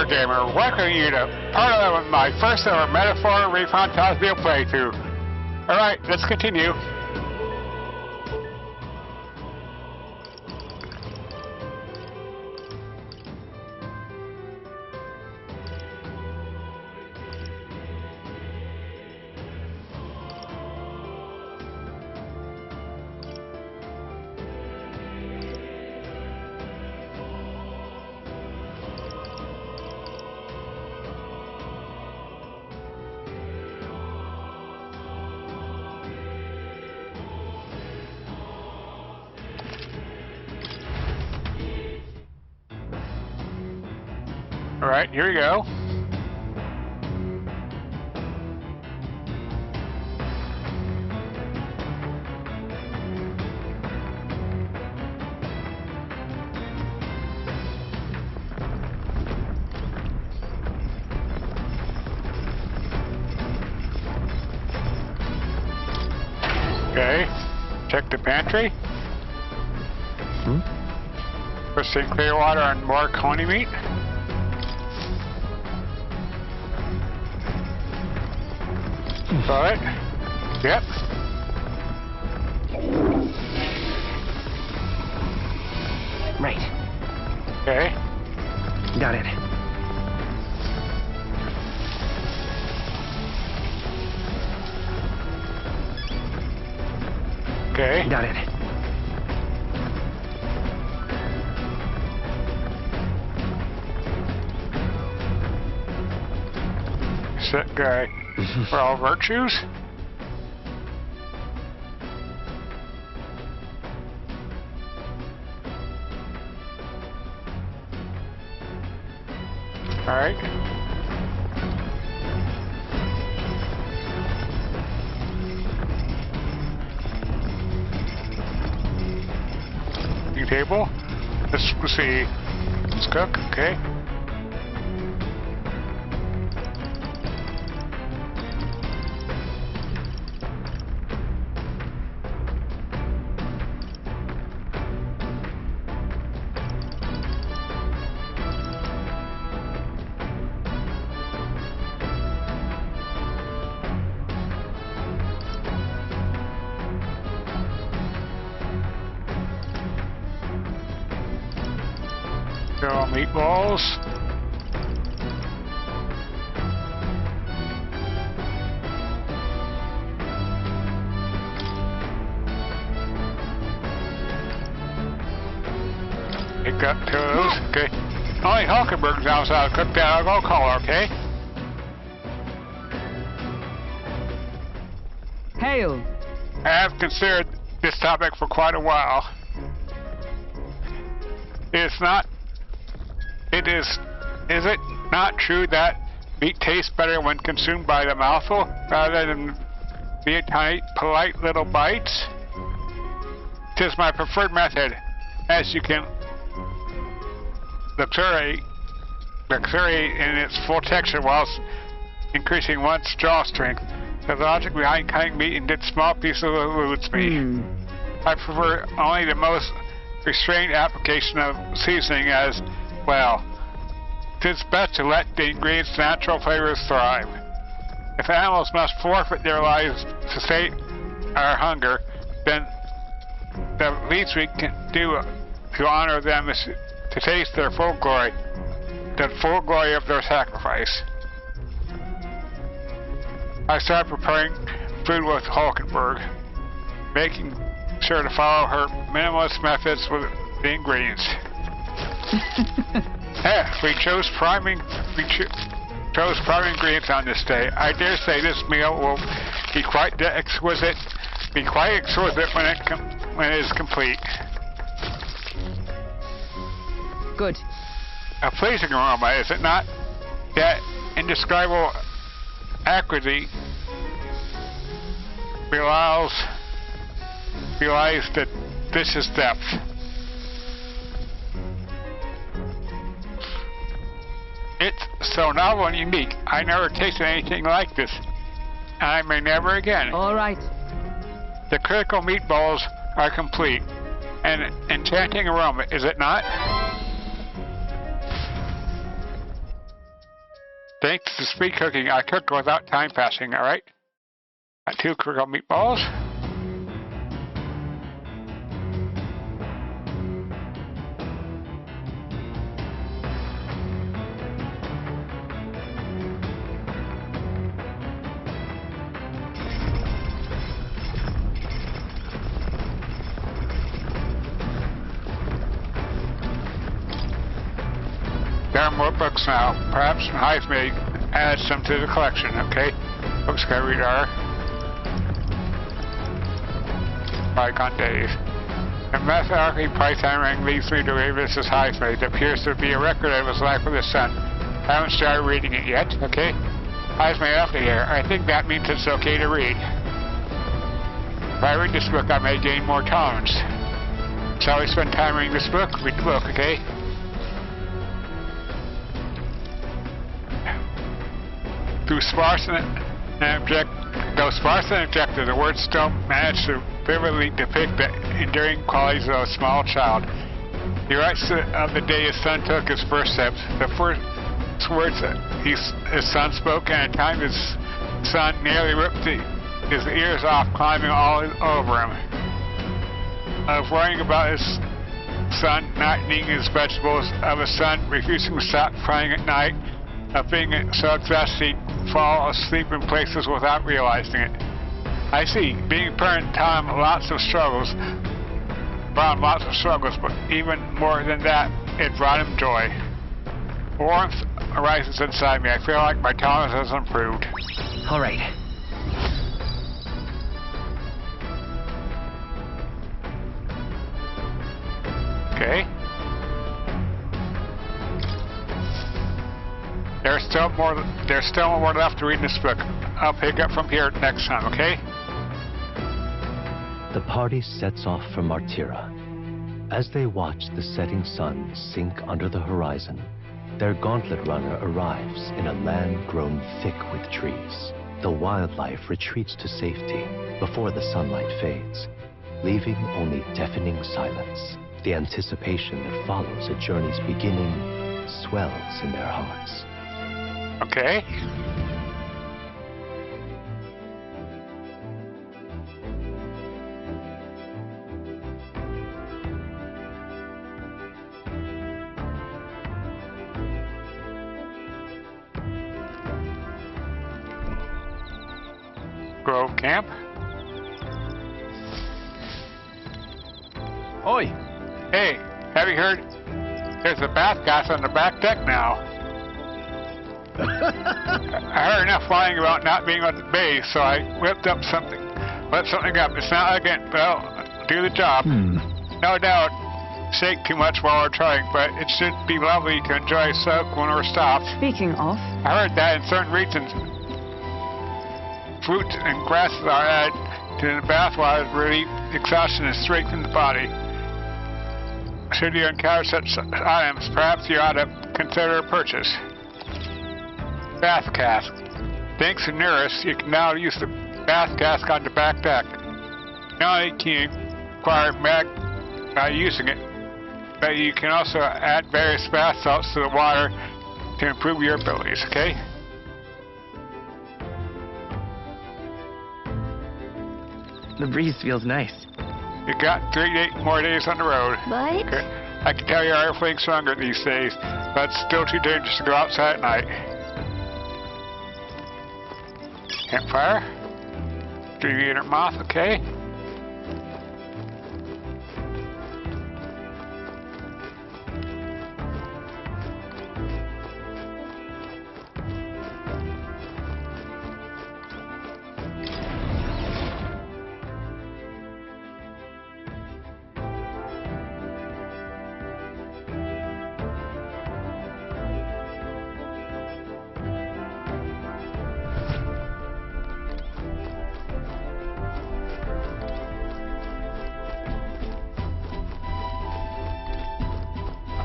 there, gamer. Welcome you to part of my first ever Metaphor ReFantazio playthrough. Alright, let's continue. Alright, here we go. Okay, check the pantry. First thing, clear water and more coney meat. Got it? Yep. Right. Okay. Got it. Okay. Got it. Set guy. For all virtues. Alright. New table. Let's see. Let's cook, okay. Girl meatballs. Pick up two of those, okay. Only Hulkenberg's outside. Cook that, I'll go call her, okay? Hail! I have considered this topic for quite a while. Is it not true that meat tastes better when consumed by the mouthful rather than via tiny, polite little bites? It is my preferred method, as you can luxuriate in its full texture whilst increasing one's jaw strength. The logic behind cutting meat into small pieces eludes me. I prefer only the most restrained application of seasoning as well. It is best to let the ingredients' natural flavors thrive. If animals must forfeit their lives to sate our hunger, then the least we can do to honor them is to taste their full glory, the full glory of their sacrifice. I started preparing food with Hulkenberg, making sure to follow her minimalist methods with the ingredients. We chose prime ingredients on this day. I dare say this meal will be quite exquisite when it is complete. Good. A pleasing aroma, is it not? That indescribable acridity belies the dish's depth. It's so novel and unique. I never tasted anything like this. I may never again. All right. The critical meatballs are complete. An enchanting aroma, is it not? Thanks to speed cooking, I cook without time passing, alright? Got 2 grilled meatballs. There are more books now. Perhaps Hive may add some to the collection, okay? Books can read are bygone days. And mathematically, price hammering leads me to believe this is Hive made. It appears to be a record of his life with his son. I haven't started reading it yet, okay? Hive made after here. I think that means it's okay to read. If I read this book, I may gain more tolerance. Shall we spend time reading this book? Read the book, okay? Though sparse and objective, the words don't manage to vividly depict the enduring qualities of a small child. He writes of the day his son took his first steps, the first words that his son spoke, and at times his son nearly ripped his ears off climbing all over him. Of worrying about his son not eating his vegetables, of his son refusing to stop crying at night, of being so exhausted he'd fall asleep in places without realizing it. I see. Being a parent taught him lots of struggles, but even more than that, it brought him joy. Warmth arises inside me. I feel like my tolerance has improved. All right. Okay. There's still more left to read in this book. I'll pick up from here next time, okay? The party sets off for Martira. As they watch the setting sun sink under the horizon, their gauntlet runner arrives in a land grown thick with trees. The wildlife retreats to safety before the sunlight fades, leaving only deafening silence. The anticipation that follows a journey's beginning swells in their hearts. Okay. Grove Camp. Oi! Hey, have you heard? There's a bath gas on the back deck now. I heard enough lying about not being on the bay, so I whipped up something. Whipped something up. It's not elegant, but it'll do the job. No doubt, shake too much while we're trying, but it should be lovely to enjoy a soak when we're stopped. Speaking of, I heard that in certain regions, fruits and grasses are added to the bath water to relieve exhaustion and strengthen the body. Should you encounter such items, perhaps you ought to consider a purchase. Bath cask. Thanks to Nearest, you can now use the bath cask on the back deck. Not only can you acquire mag by using it, but you can also add various bath salts to the water to improve your abilities, okay? the breeze feels nice. You got 3 more days on the road. What? Okay. I can tell you are feeling stronger these days, but it's still too dangerous to go outside at night. Campfire. 3-meter moth, okay.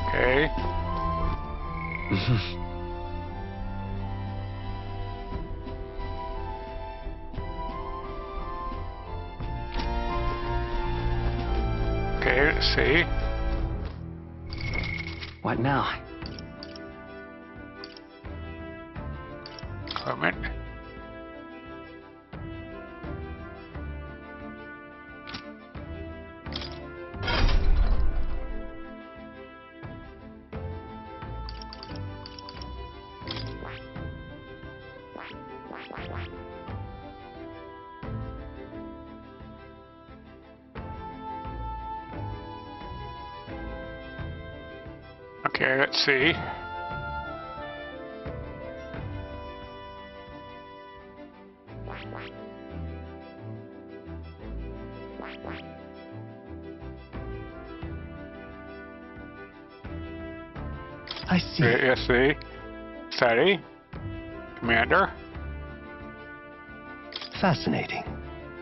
Okay. Okay, let's see. What now? equipment. Okay, let's see. I see. Let's see. Study. Commander. Fascinating.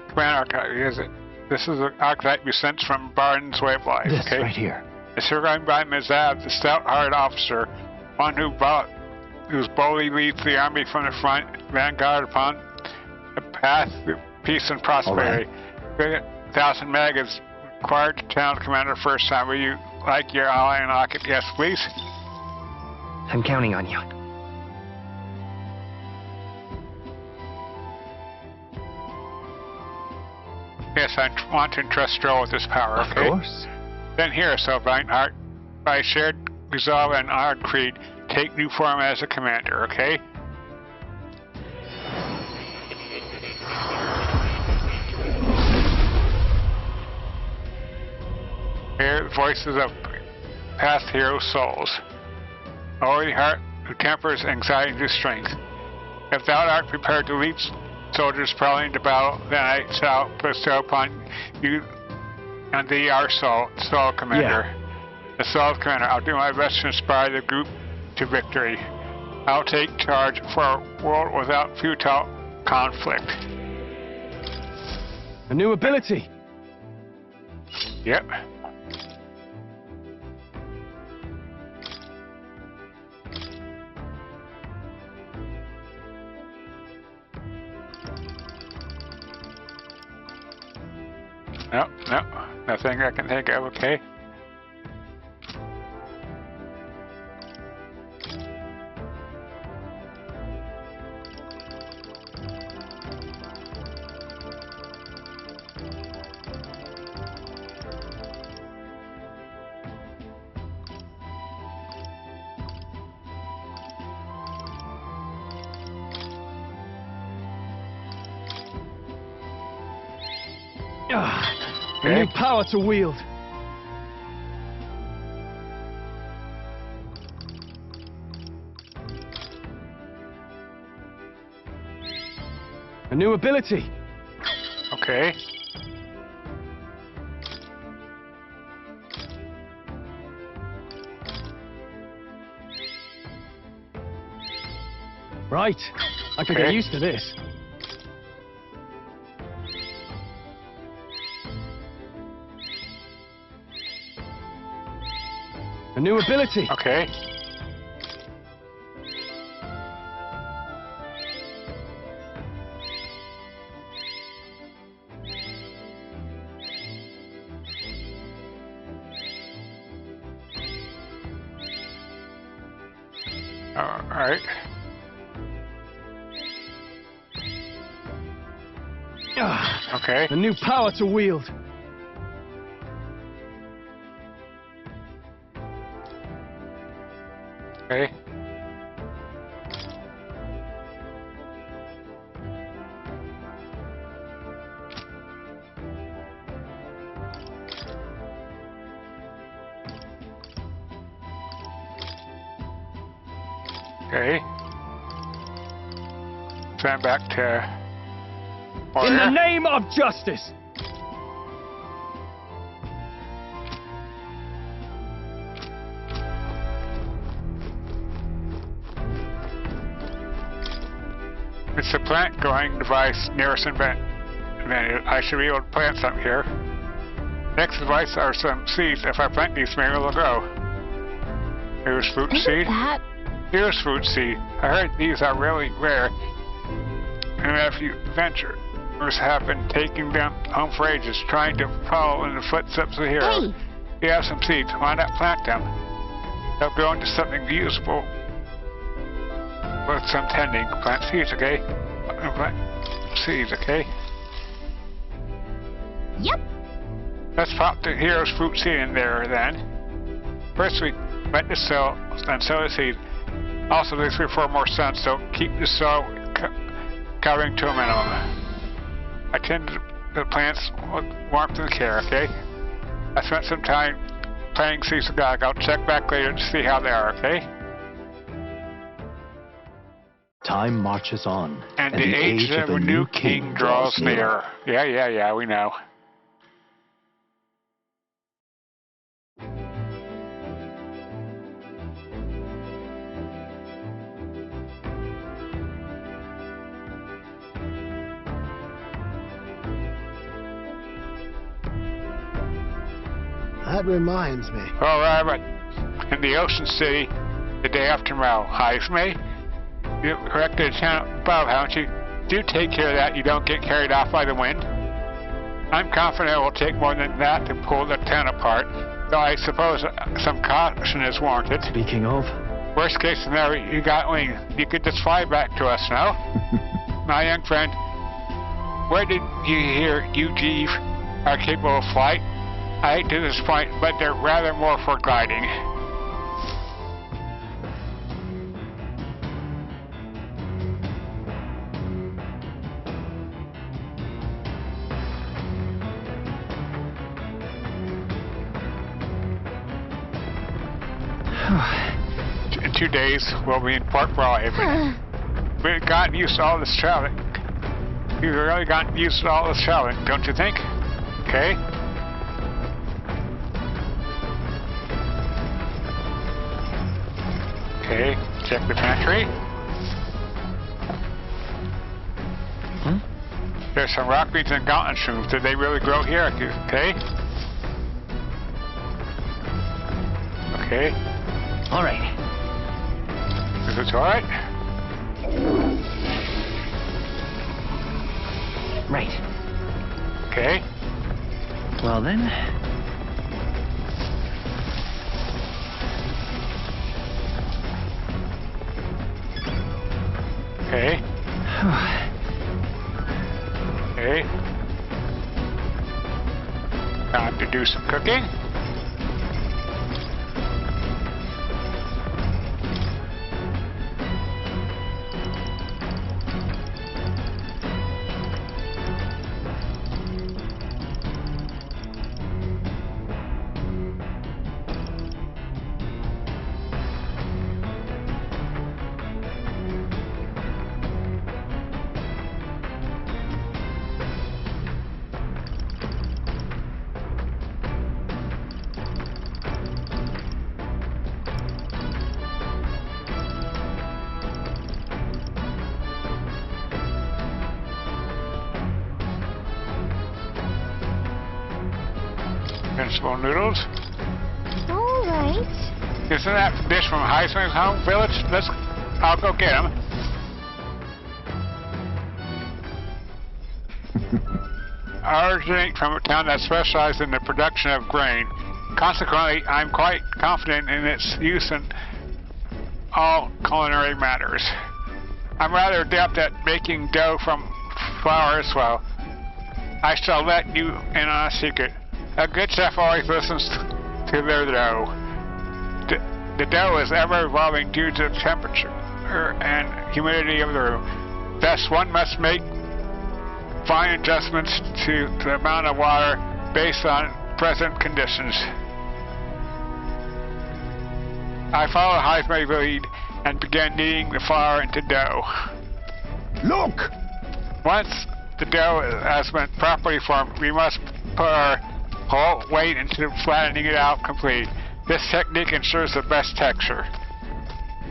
Commander archetype, is it? This is the archetype you sense from Barton's Way of Life, This okay? right here. It's surrounded by Mizab, the stout-hearted officer, one who boldly leads the army from the front, vanguard upon the path to peace and prosperity. 1,000 meg is required to tell the commander first time. Will you like your ally and lock it? Yes, please. I'm counting on you. Yes, I want to entrust Stroll with this power, Of okay? course. Then here, Sylvain, by shared resolve and our creed, take new form as a commander, okay? Hear the voices of past hero souls. Lower the heart who tempers anxiety to strength. If thou art prepared to lead soldiers prowling into battle, then I shall bestow upon you and thee our soul commander. The soul commander, I'll do my best to inspire the group to victory. I'll take charge for a world without futile conflict. A new ability. Yep. Nope, nope, nothing I can think of, okay? A new power to wield. A new ability. Okay. Right. I can Okay. get used to this. A new ability. Okay. All right. Okay. A new power to wield. Okay. Okay. Send back to In the Warrior. name of justice. It's a plant growing device nearest invented. I should be able to plant something here. Next device are some seeds. If I plant these, maybe they'll grow. Here's fruit seed. That Here's fruit seed. I heard these are really rare. And if you venture, have been taking them home for ages, trying to follow in the footsteps of heroes. Hey. You have some seeds. Why not plant them? They'll grow into something useful. with some tending. Plant seeds, okay? Plant seeds, okay? Yep. Let's pop the hero's fruit seed in there then. First we wet the soil, then sow the seed. Also there's 3 or 4 more suns, so keep the soil covering to a minimum. I tend to the plants with warmth and care, okay? I spent some time planting seeds of God. I'll check back later to see how they are, okay? Time marches on, And the age of a new king draws near. Yeah, we know. That reminds me. All right, but in the Ocean City, the day after tomorrow, Heisme, you corrected the town above, haven't you? Do take care of that. You don't get carried off by the wind. I'm confident it will take more than that to pull the town apart, though I suppose some caution is warranted. Speaking of, Worst case scenario, you got wings. You could just fly back to us now. My young friend, where did you hear you, Jeeve, are capable of flight? I hate to disappoint, but they're rather more for gliding. In 2 days, we'll be in Port Brilehaven. We've gotten used to all this traveling. We've really gotten used to all this traveling, don't you think? Okay? Okay, check the pantry. There's some rock beans and gauntlet shrooms. Did they really grow here? Okay. Okay. All right. Is this alright? Right. Okay. Well then. Okay. Okay. Time to do some cooking. Vegetable noodles. All right. Isn't that dish from Heisman's home village? I'll go get them. I originate from a town that specializes in the production of grain. Consequently, I'm quite confident in its use in all culinary matters. I'm rather adept at making dough from flour as well. I shall let you in on a secret. A good chef always listens to their dough. The dough is ever evolving due to the temperature and humidity of the room. Thus, one must make fine adjustments to the amount of water based on present conditions. I followed Heisman's lead and began kneading the flour into dough. Look! Once the dough has been properly formed, we must put our whole weight into flattening it out completely. This technique ensures the best texture.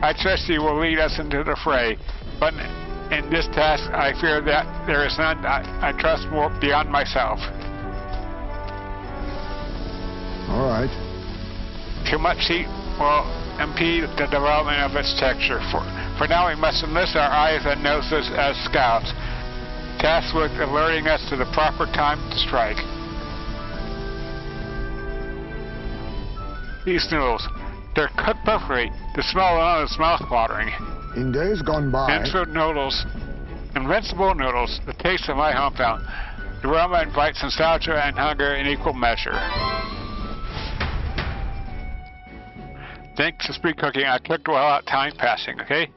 I trust you will lead us into the fray, but in this task I fear that there is none I trust more beyond myself. All right. Too much heat will impede the development of its texture. For now we must enlist our eyes and noses as scouts, tasked with alerting us to the proper time to strike. These noodles, they're cooked perfectly. The smell alone is mouth-watering. In days gone by... And food noodles. Invincible noodles, the taste of my hometown. The aroma invites nostalgia and hunger in equal measure. Thanks to speed cooking, I cooked well without time passing, okay?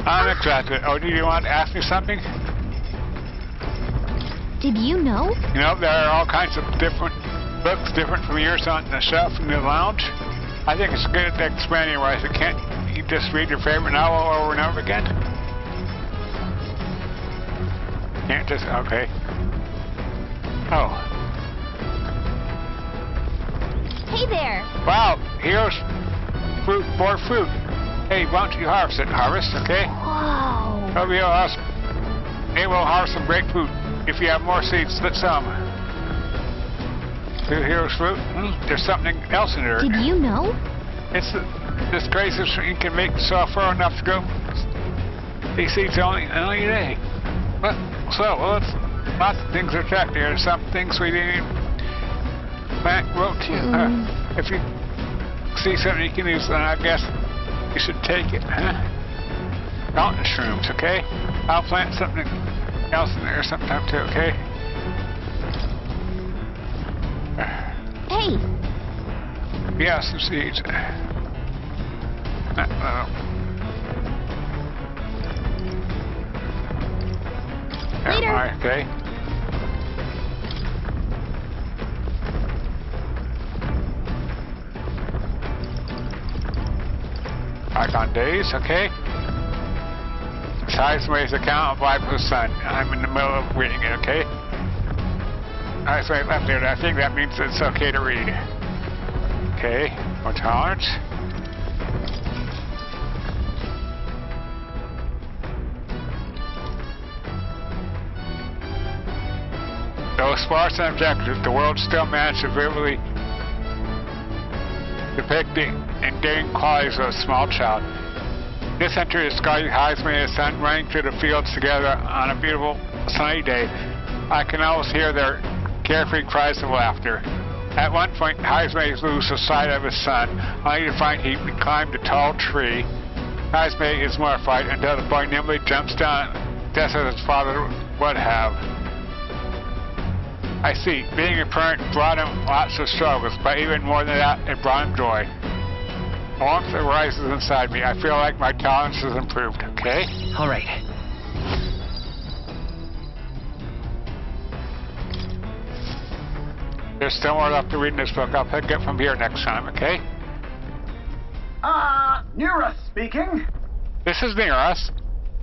I'm excited. Oh, do you want to ask me something? Did you know? You know, there are all kinds of different books, different from yours on the shelf in the lounge. I think it's good expanding wise. Can't you just read your favorite novel over and over again? Can't just, okay. Oh. Hey there. Wow, here's fruit, more fruit. Hey, why don't you harvest it? Harvest, okay? Wow. Maybe I'll ask. Maybe we'll harvest some grapefruit. If you have more seeds, let some. Here's fruit. There's something else in there. Did you know? It's this crazy you can make software enough to go. These seeds only a day. But so well, it's lots of things are checked here. There's some things we didn't even plant wrote to you. If you see something you can use, then I guess you should take it, huh? Mountain shrooms, okay? I'll plant something else in there sometime too, okay? Hey. Yeah, some seeds. Later. Right, okay. Icon days, okay. Size ways account of life with the sun. I'm in the middle of reading it, okay? Alright, so I left there. I think that means it's okay to read. Okay, more tolerance. Though sparse and objective, the world still managed to vividly depict the endearing qualities of a small child. This entry describes Heisman and his son running through the fields together on a beautiful sunny day. I can almost hear their carefree cries of laughter. At one point, Heisman loses sight of his son, only to find he climbed a tall tree. Heisman is mortified until the boy nimbly jumps down, just as his father would have. I see. Being a parent brought him lots of struggles, but even more than that, it brought him joy. A warmth that rises inside me. I feel like my tolerance has improved, okay? All right. There's still more left to read in this book. I'll pick it from here next time, okay? Nearus speaking. This is near us.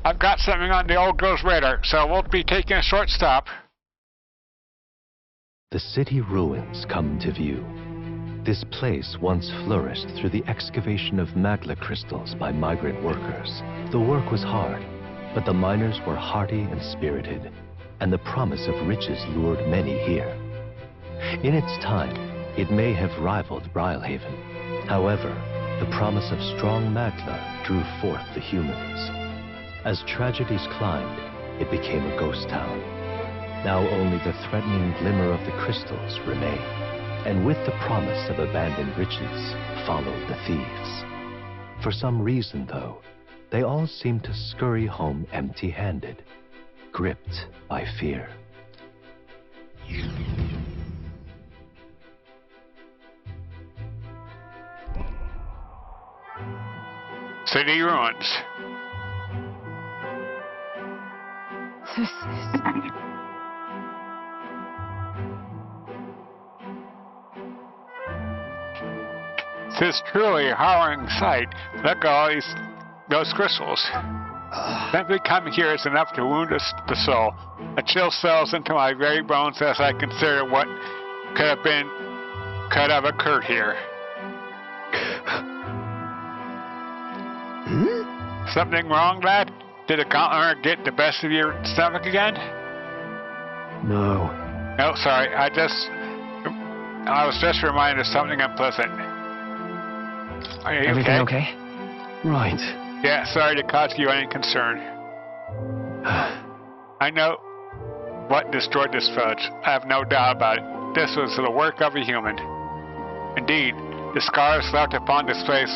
I've got something on the old girl's radar, so we'll be taking a short stop. The city ruins come to view. This place once flourished through the excavation of magma crystals by migrant workers. The work was hard, but the miners were hardy and spirited, and the promise of riches lured many here. In its time, it may have rivaled Brilehaven. However, the promise of strong magma drew forth the humans. As tragedies climbed, it became a ghost town. Now only the threatening glimmer of the crystals remain, and with the promise of abandoned riches followed the thieves. For some reason, though, they all seem to scurry home empty-handed, gripped by fear. City ruins. This is... This is truly a harrowing sight. Look at all those crystals. Simply coming here is enough to wound the soul. A chill settles into my very bones as I consider what could have occurred here. Something wrong, lad? Did the gauntlet get the best of your stomach again? No. No, sorry. I was just reminded of something unpleasant. Are you Everything okay? Right. Yeah, sorry to cause you any concern. I know what destroyed this village. I have no doubt about it. This was the work of a human. Indeed, the scars left upon this place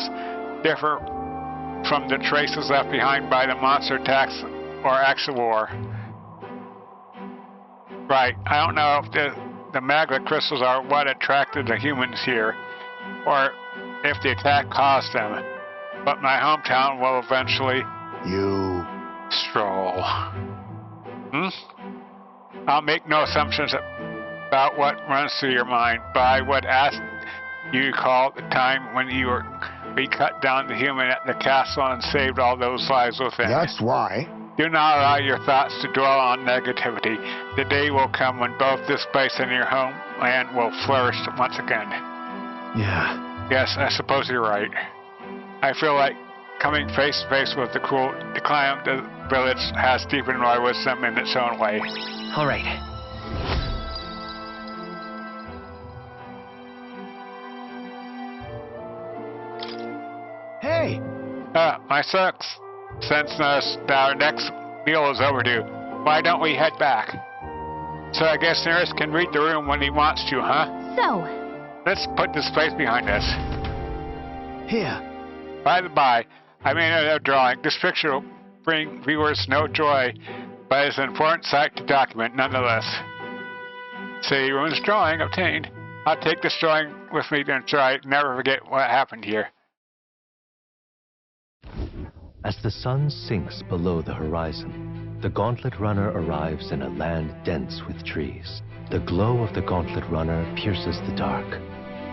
differ from the traces left behind by the monster attacks or acts of war. Right, I don't know if the magma crystals are what attracted the humans here, or if the attack caused them, but my hometown will eventually... You... stroll. I'll make no assumptions about what runs through your mind, but I would ask you to recall the time when we cut down the human at the castle and saved all those lives within. That's why. Do not allow your thoughts to dwell on negativity. The day will come when both this place and your homeland will flourish once again. Yeah. Yes, I suppose you're right. I feel like coming face to face with the cruel decline of the village has deepened my wisdom in its own way. All right. Hey! My sucks. Since our next meal is overdue, why don't we head back? So I guess Nearest can read the room when he wants to, huh? So, Let's put this place behind us. Here. By the by, I made a drawing. This picture will bring viewers no joy, but it's an important sight to document nonetheless. See, Rune's drawing obtained. I'll take this drawing with me and try to never forget what happened here. As the sun sinks below the horizon, the Gauntlet Runner arrives in a land dense with trees. The glow of the Gauntlet Runner pierces the dark,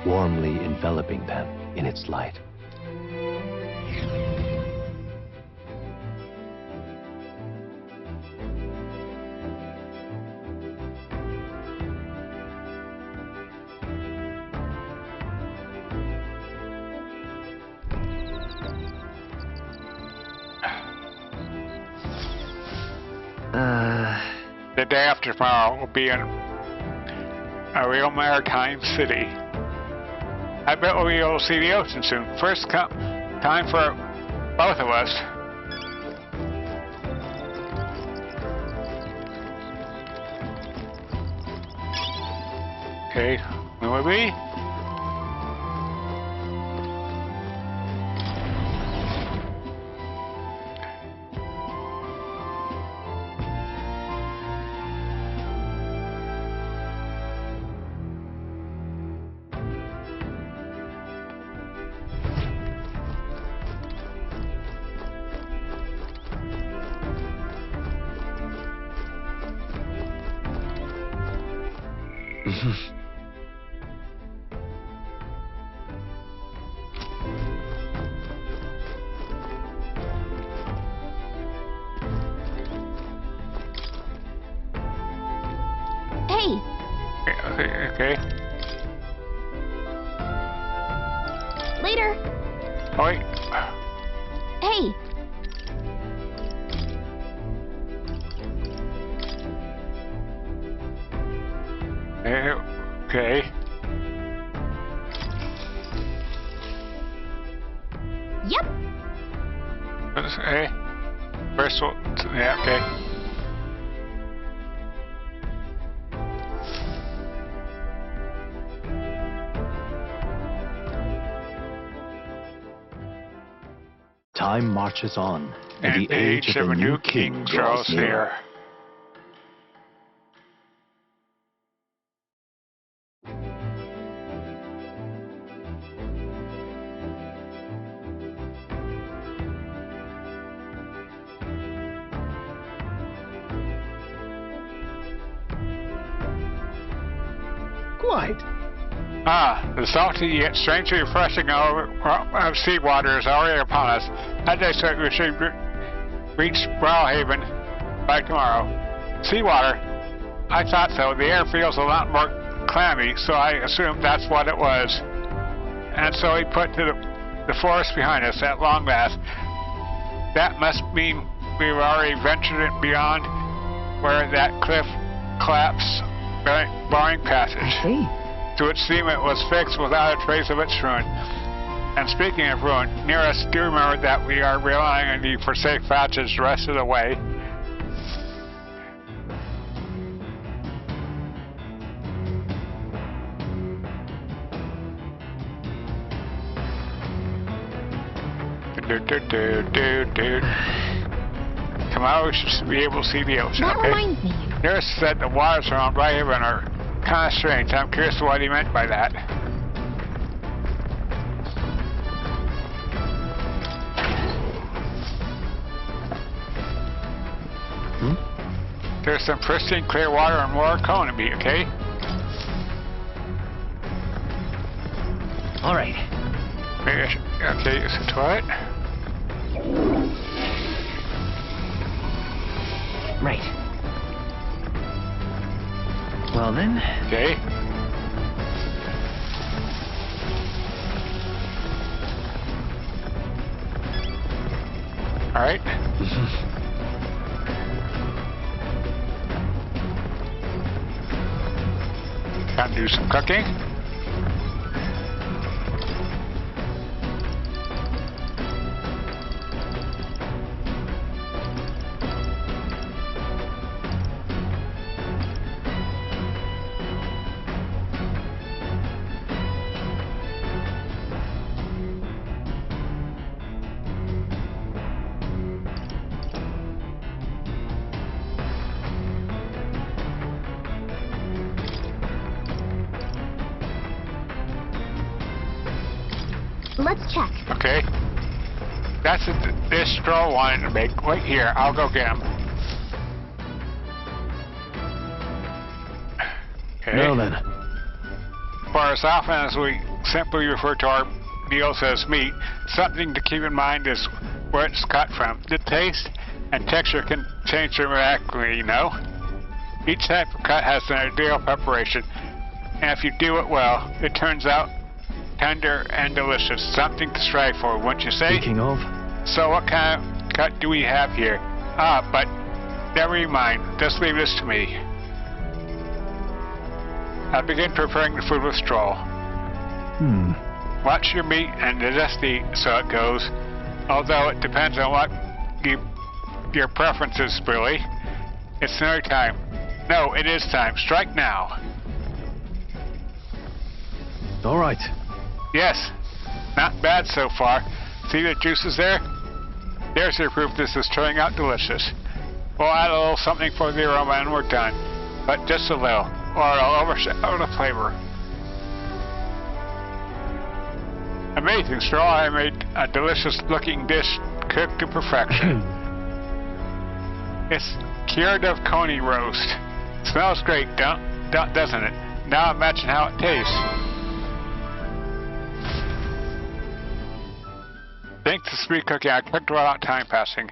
warmly enveloping them in its light. The day after tomorrow will be in a real maritime city. I bet we'll be able to see the ocean soon. First time for both of us. Okay, will we? hey, Okay. later. Oh, wait. Hey, Okay. yep. Hey. First one. Yeah, okay. Time marches on, and And the age of a new king draws near. Quite. The salty yet strangely refreshing of seawater is already upon us. As I said, we should reach Brilehaven by tomorrow. Seawater? I thought so. The air feels a lot more clammy, so I assumed that's what it was. And so we put the forest behind us at long last. That must mean we've already ventured it beyond where that cliff collapsed, barring passage. Hey. To its seam it was fixed without a trace of its ruin. And speaking of ruin, near us, do remember that we are relying on you for safe passage the rest of the way. Tomorrow we should be able to see the ocean, That okay? reminds me. Nurse said the waters around Brilehaven are kind of strange. I'm curious what he meant by that. There's some pristine clear water and more economy, okay? All right. Okay, it's a toilet. Right. Well then. Okay. Alright. Time to do some cooking. Let's check. Okay. That's this straw wanted to make. Wait here, I'll go get him. Okay. Now then. For as often as we simply refer to our meals as meat, something to keep in mind is where it's cut from. The taste and texture can change dramatically, you know? Each type of cut has an ideal preparation, and if you do it well, it turns out tender and delicious. Something to strive for, wouldn't you say? Speaking of, So what kind of cut do we have here? But never mind. Just leave this to me. I'll begin preparing the food with straw. Watch your meat and just eat, so it goes. Although it depends on what your preference is, really. It's nearly time. No, it is time. Strike now. all right. Yes, not bad so far. See the juices there? There's your proof this is turning out delicious. We'll add a little something for the aroma and we're done. But just a little, or it'll overshadow the flavor. Amazing, Straw. I made a delicious looking dish cooked to perfection. It's curative coney roast. Smells great, doesn't it? Now imagine how it tastes. Thanks to speed cooking, I cooked without time passing.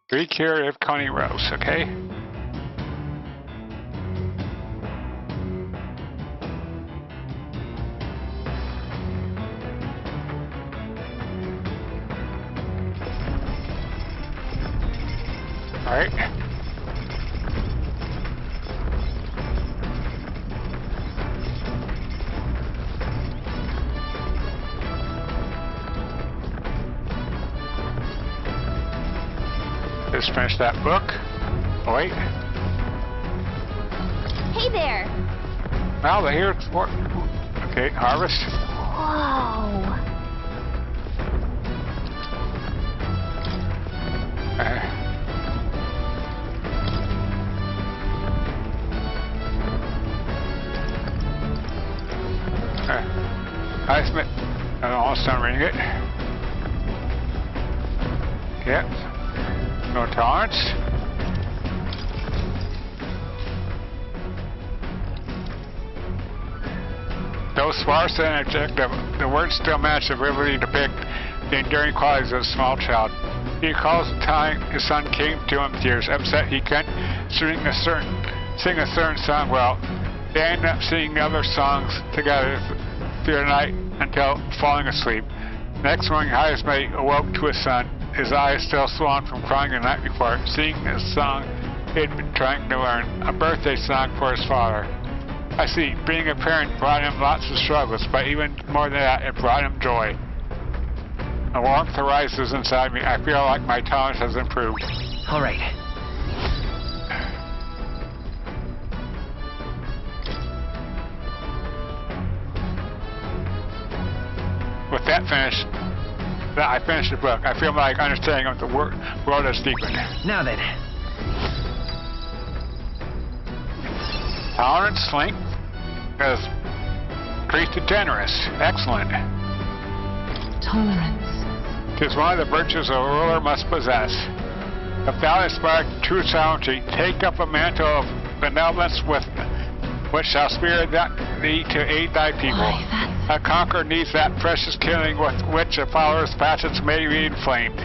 3 curative coney roast, okay? Alright. Just finish that book. Oh, wait. Hey there. Now the here. Okay, harvest. Whoa. I submit. I'm almost done reading it. Yep. No tolerance. Though sparse and objective, the words still match the vividly depict the enduring qualities of a small child. He recalls the time his son came to him with tears, upset he couldn't sing a certain song well. They ended up singing other songs together through the night until falling asleep. Next morning, Highest Mate awoke to his son, his eyes still swollen from crying the night before, singing a song he'd been trying to learn, a birthday song for his father. I see, being a parent brought him lots of struggles, but even more than that, it brought him joy. The warmth rises inside me. I feel like my tolerance has improved. All right. With that finished, I finished the book. I feel like understanding of the world has deepened. Now then. Tolerance strength is increased to generous. Excellent. Tolerance. Tis one of the virtues a ruler must possess. If thou aspire to true sovereignty, take up a mantle of benevolence with which shall spare thee to aid thy people. Why, A conqueror needs that precious killing with which a follower's passions may be inflamed.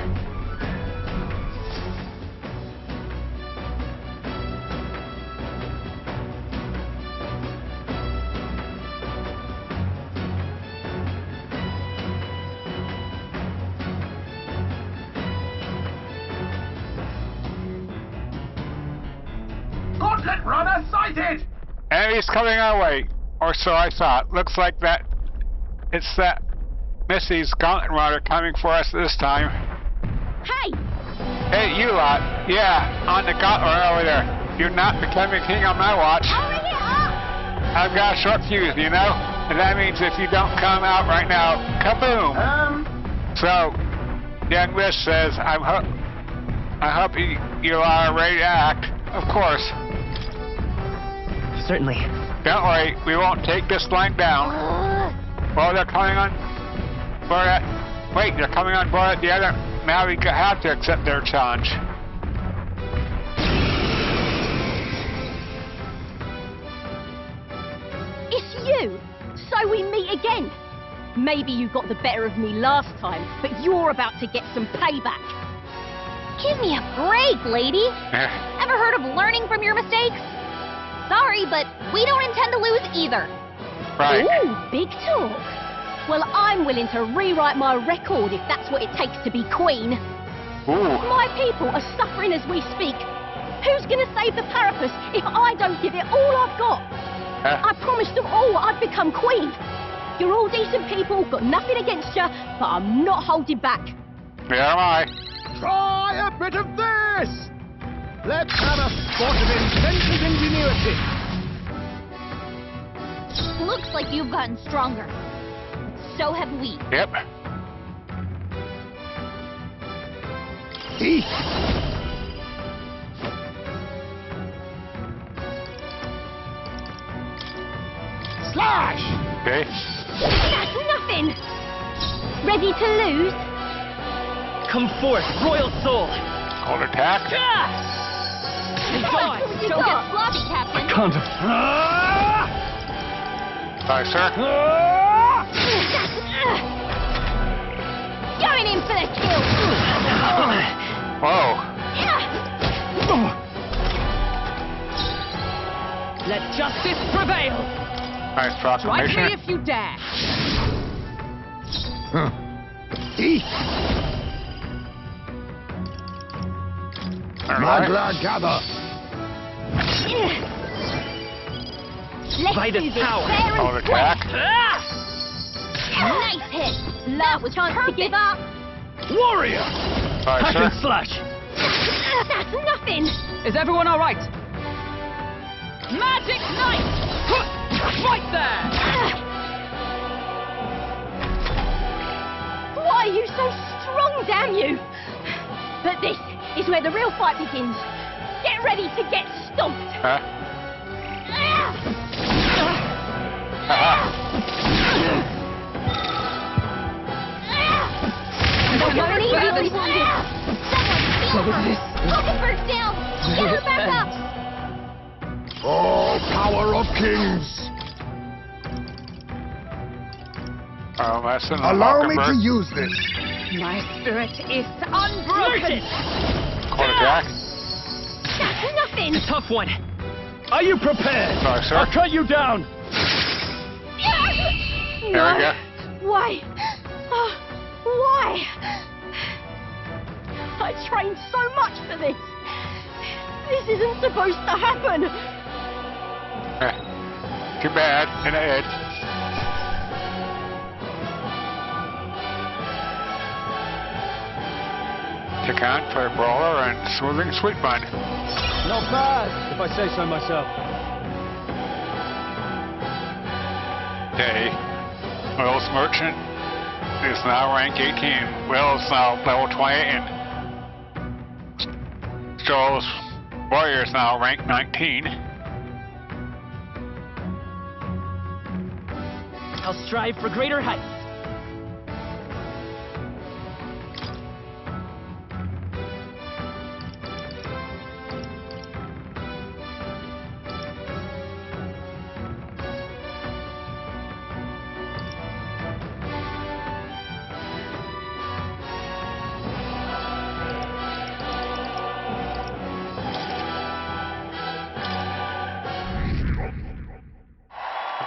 Gauntlet runner sighted! Enemies coming our way, or so I thought. Looks like that it's that Missy's gauntlet runner coming for us this time. Hey! Hey, you lot. Yeah, on the gauntlet runner over there. You're not becoming king on my watch. Over here! Up! I've got a short fuse, you know? And that means if you don't come out right now, kaboom! So, young Miss says, I hope you are ready to act. Of course. Certainly. Don't worry, we won't take this flank down. Well, they're coming on board at... Wait, they're coming on board at the other... Now we have to accept their challenge. It's you! So we meet again! Maybe you got the better of me last time, but you're about to get some payback. Give me a break, lady! Ever heard of learning from your mistakes? Sorry, but we don't intend to lose either. Right. Ooh, big talk. Well, I'm willing to rewrite my record if that's what it takes to be queen. Ooh. My people are suffering as we speak. Who's gonna save the Parapus if I don't give it all I've got? I promised them all I'd become queen. You're all decent people, got nothing against you, but I'm not holding back. There am I. Try a bit of this! Let's have a spot of inventive ingenuity. Looks like you've gotten stronger. So have we. Yep. Eek. Slash! Okay. That's nothing! Ready to lose? Come forth, royal soul. Cold attack. Don't get sloppy, Captain. Can't. Sorry, sir. Going in for the kill. Whoa. Let justice prevail. Nice Strike proclamation. me if you dare. Eek. Alright. Magla gather. Let's By do the this power. fair Cold and attack. square. Nice hit. Last chance to give up. Warrior! Sorry, Hack sir. and slash. That's nothing. Is everyone all right? Magic Knight! Right there! Why are you so strong, damn you? But this is where the real fight begins. Get ready to get stomped. Huh? Going easy on these wounded. Someone heal her. Hockenberg's down. Get her back up. All power of kings! Oh, that's an Allow me to Hockenberg. use this. My spirit is unbroken. Cold attack. That's nothing. Tough one. Are you prepared? Sorry, sir. I'll cut you down. There we go. Why? Why? I trained so much for this. This isn't supposed to happen. Too bad. In the head. Decan for Brawler and Swirling Sweet Bun. Not bad, if I say so myself. Okay. Will's Merchant is now rank 18. Will's now level 20 and Joel's Warrior is now rank 19. I'll strive for greater heights.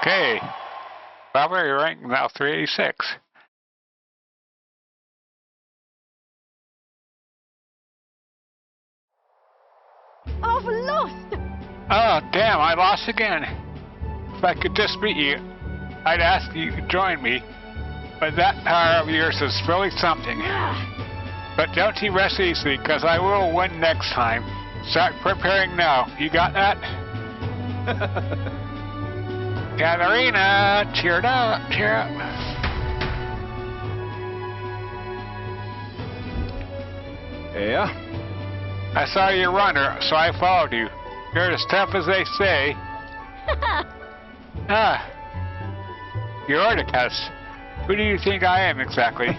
Okay. Robert, your rank now 386. I've lost! Oh, damn, I lost again. If I could just beat you, I'd ask you to join me. But that power of yours is really something. But don't you rest easily, because I will win next time. Start preparing now. You got that? Katharina, cheer it up, cheer up. Yeah? I saw you runner, so I followed you. You're as tough as they say. You're Ordicus. Who do you think I am exactly?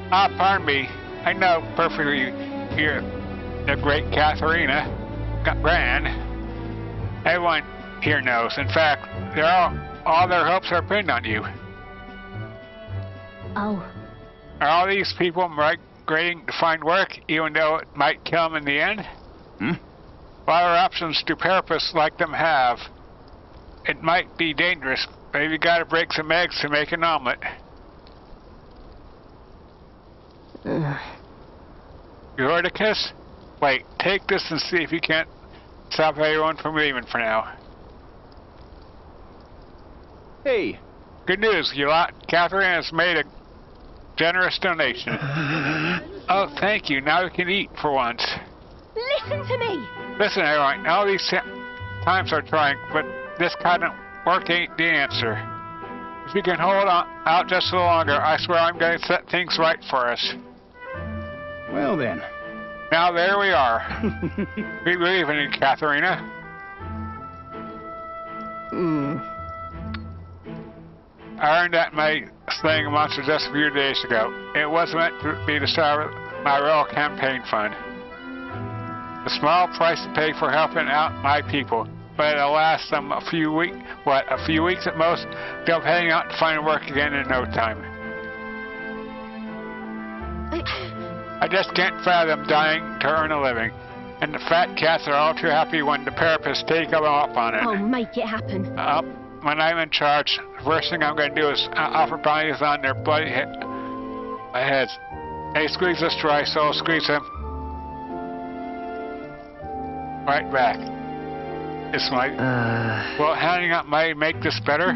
Pardon me. I know perfectly you're the great Katharina. Gran. Everyone here knows. In fact, all their hopes are pinned on you. Oh. Are all these people migrating to find work, even though it might kill them in the end? What other options do Parapists like them have? It might be dangerous. Maybe you gotta break some eggs to make an omelet. Ordicus? Wait, take this and see if you can't stop everyone from leaving for now. Hey. Good news, you lot. Catherine has made a generous donation. Oh, thank you. Now we can eat for once. Listen to me! Listen, everyone. All these times are trying, but this kind of work ain't the answer. If you can hold on out just a little longer, I swear I'm going to set things right for us. Well then. Now there we are. We believe in you, Katharina. I earned that my slaying monster just a few days ago. It was meant to be the start of my real campaign fund. A small price to pay for helping out my people, but it'll last them a few weeks at most. They'll be heading out to find work again in no time. I just can't fathom dying to earn a living, and the fat cats are all too happy when the Parapists take them up on it. I'll make it happen. When I'm in charge, the first thing I'm going to do is offer bounties on their bloody heads. Hey, squeeze this dry, so I'll squeeze him. Right back. It's my... Well, handing up might make this better.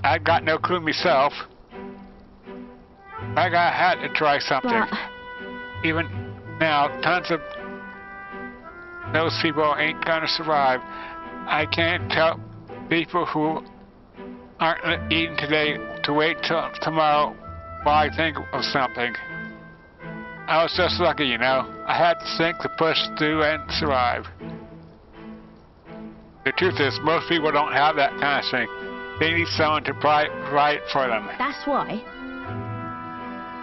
I've got no clue myself. I had to try something. Even now, tons of those people ain't gonna survive. I can't tell people who aren't eating today to wait till tomorrow while I think of something. I was just lucky, you know. I had to think to push through and survive. The truth is, most people don't have that kind of thing. They need someone to provide it for them. That's why.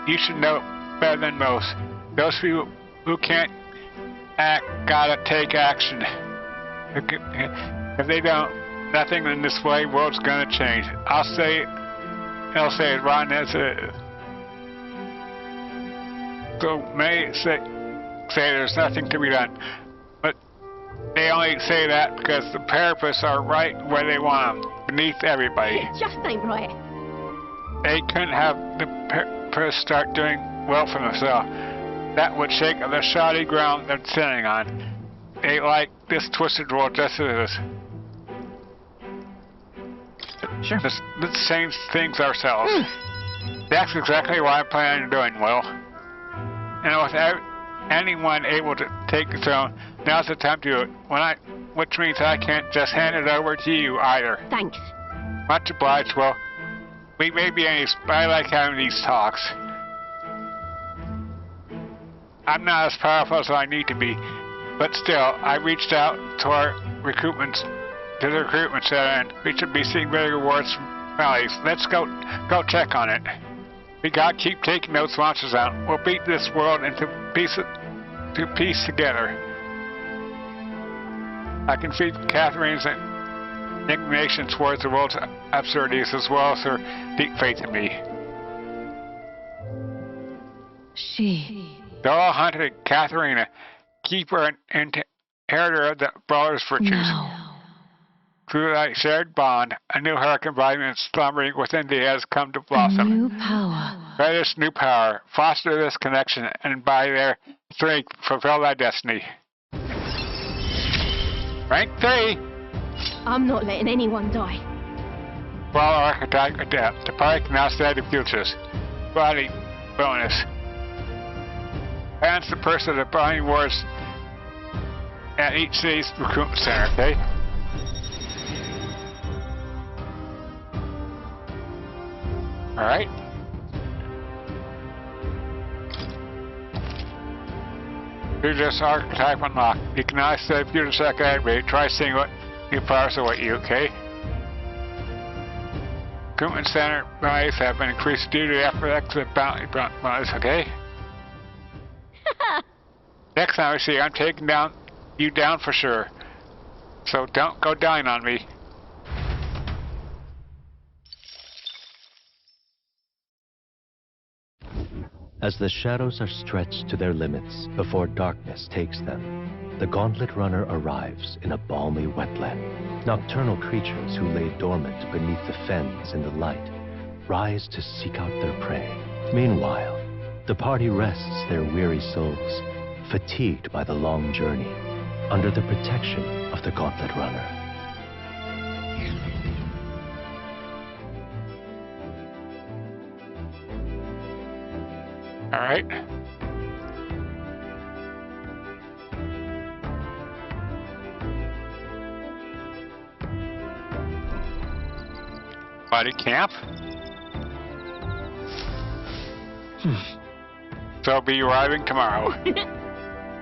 You should know better than most. Those people who can't act gotta take action. If they don't, nothing in this world's gonna change. I'll say it right as it is. So many say there's nothing to be done, but they only say that because the Parapists are right where they want them, beneath everybody. It just ain't right. They couldn't have the Parapists start doing well for themselves. That would shake the shoddy ground they're sitting on. They like this twisted world just as it is. Sure. Let's change things ourselves. That's exactly what I plan on doing, Will. and without anyone able to take the throne, now's the time to do it. Which means I can't just hand it over to you either. Thanks. Much obliged. Well, we may be enemies, but I like having these talks. I'm not as powerful as I need to be, but still, I reached out to the recruitment center, and we should be seeing better rewards from rallies. Let's go check on it. We gotta keep taking those monsters out. We'll beat this world into peace together. I can feel Catherine's indignation towards the world's absurdities as well as her deep faith in me. They're all hunted Katharina, keeper and inheritor of the Brawler's virtues. No. Through that shared bond, a new hurricane vitamin slumbering within thee has come to blossom. New power. By this new power, foster this connection, and by their strength, fulfill thy destiny. Rank 3! I'm not letting anyone die. Brawler Archetype Adept. The party can now study futures. Body bonus. Advance the person of the body wards at each city's recruitment center, okay? Alright. Future archetype unlocked. You can now set future check activate. Try seeing what new powers await you, okay? Recruitment center bounties have been increased due to the exit bounty bonus, okay? Next time I see you, I'm taking you down for sure. So don't go dying on me. As the shadows are stretched to their limits before darkness takes them, the Gauntlet Runner arrives in a balmy wetland. Nocturnal creatures who lay dormant beneath the fens in the light rise to seek out their prey. Meanwhile, the party rests their weary souls, fatigued by the long journey, under the protection of the Gauntlet Runner. Alright. Body camp. So I'll be arriving tomorrow.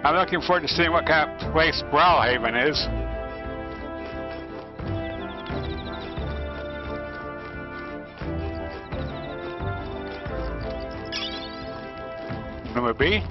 I'm looking forward to seeing what kind of place Brilehaven is. Number B.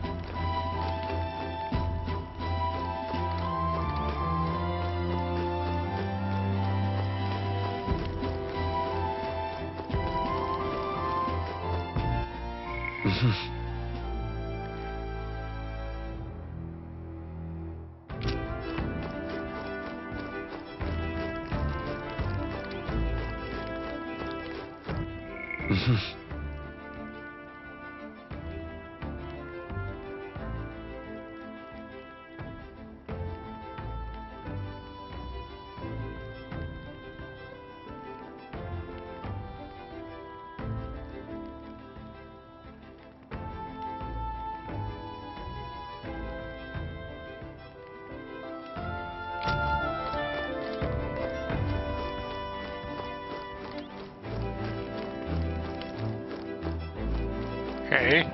Okay.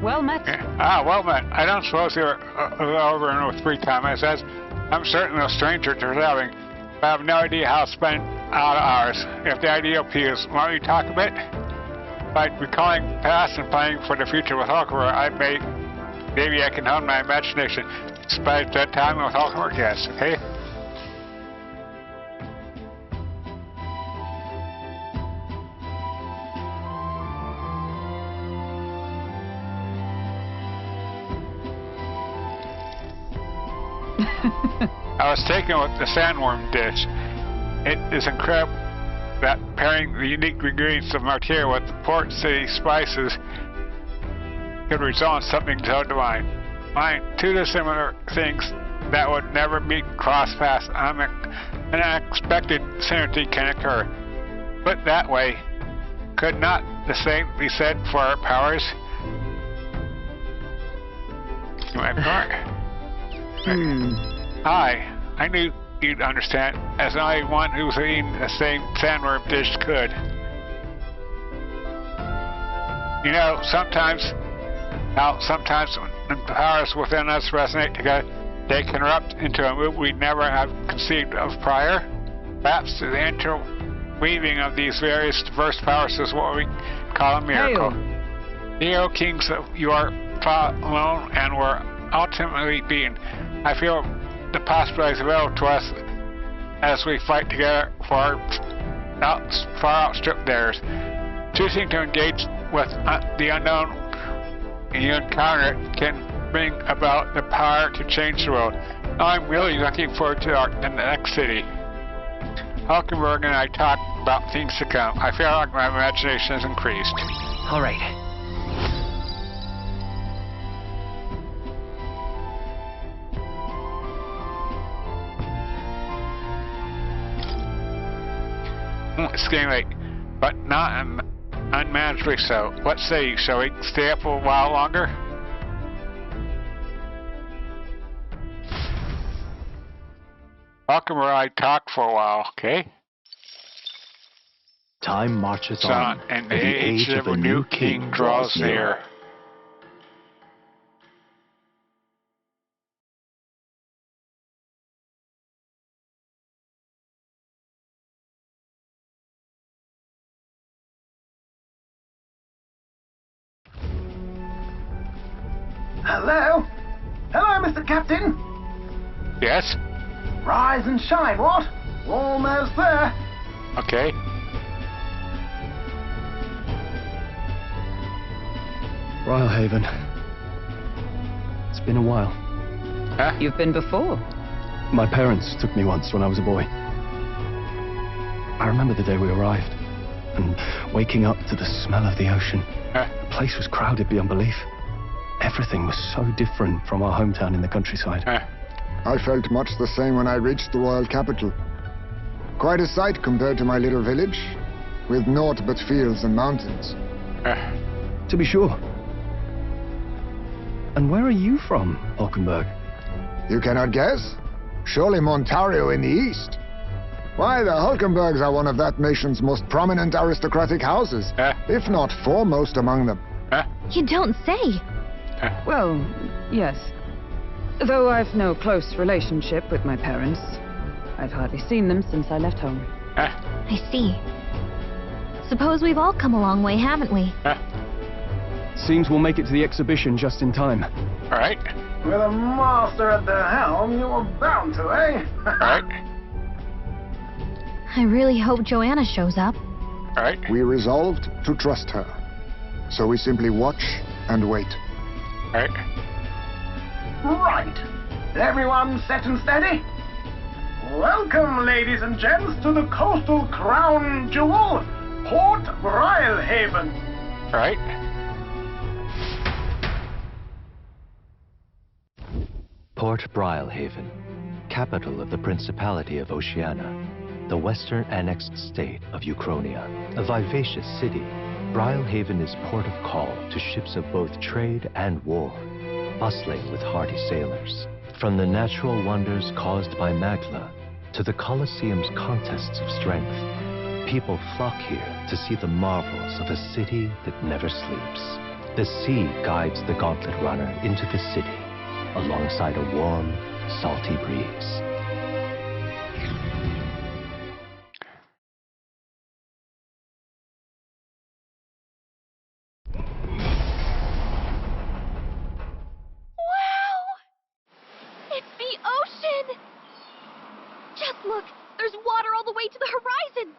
Well met. Well met. I don't suppose you're over and with free time. As I'm certainly a stranger to traveling, but I have no idea how to spend out hours. If the idea appeals, why don't you talk a bit? By recalling past and planning for the future with Hulkmer, maybe I can hone my imagination. Spend that time with Hulkmer, yes, okay? I was taken with the sandworm dish. It is incredible that pairing the unique ingredients of Martyr with the port city spices could result in something so divine. Two dissimilar things that would never be crossed paths. An unexpected synergy can occur. But that way, could not the same be said for our powers? My part. I knew you'd understand, as I one who's eating the same sandworm dish could. You know, sometimes when the powers within us resonate together, they can erupt into a move we never have conceived of prior. Perhaps the interweaving of these various diverse powers is what we call a miracle. Neo Kings, you are alone and were ultimately being. I feel the possibilities available to us as we fight together far outstrip theirs. Choosing to engage with the unknown you encounter can bring about the power to change the world. I'm really looking forward to the next city. Hulkenberg and I talk about things to come. I feel like my imagination has increased. All right. It's getting late, but not unmanageably so. What say you? Shall we stay up a while longer? Welcome where I talk for a while, okay? Time marches on, and the age of a new king draws near. Hello? Hello, Mr. Captain. Yes? Rise and shine, what? Almost there. Okay. Brilehaven. It's been a while. Huh? You've been before. My parents took me once when I was a boy. I remember the day we arrived, and waking up to the smell of the ocean. Huh? The place was crowded beyond belief. Everything was so different from our hometown in the countryside. Huh? I felt much the same when I reached the royal capital. Quite a sight compared to my little village, with naught but fields and mountains. To be sure. And where are you from, Hulkenberg? You cannot guess? Surely Montario in the east. Why, the Hulkenbergs are one of that nation's most prominent aristocratic houses, if not foremost among them. You don't say. Well, yes. Though I've no close relationship with my parents. I've hardly seen them since I left home. I see. Suppose we've all come a long way, haven't we? Seems we'll make it to the exhibition just in time. All right. With a master at the helm, you were bound to, eh? All right. I really hope Joanna shows up. All right. We resolved to trust her. So we simply watch and wait. All right. Right. Everyone set and steady? Welcome, ladies and gents, to the coastal crown jewel, Port Brilehaven. All right. Port Brilehaven, capital of the Principality of Oceana, the western annexed state of Uchronia. A vivacious city, Brilehaven is port of call to ships of both trade and war, bustling with hardy sailors. From the natural wonders caused by Magla to the Colosseum's contests of strength, people flock here to see the marvels of a city that never sleeps. The sea guides the gauntlet runner into the city, alongside a warm, salty breeze. It's the ocean! Just look, there's water all the way to the horizon!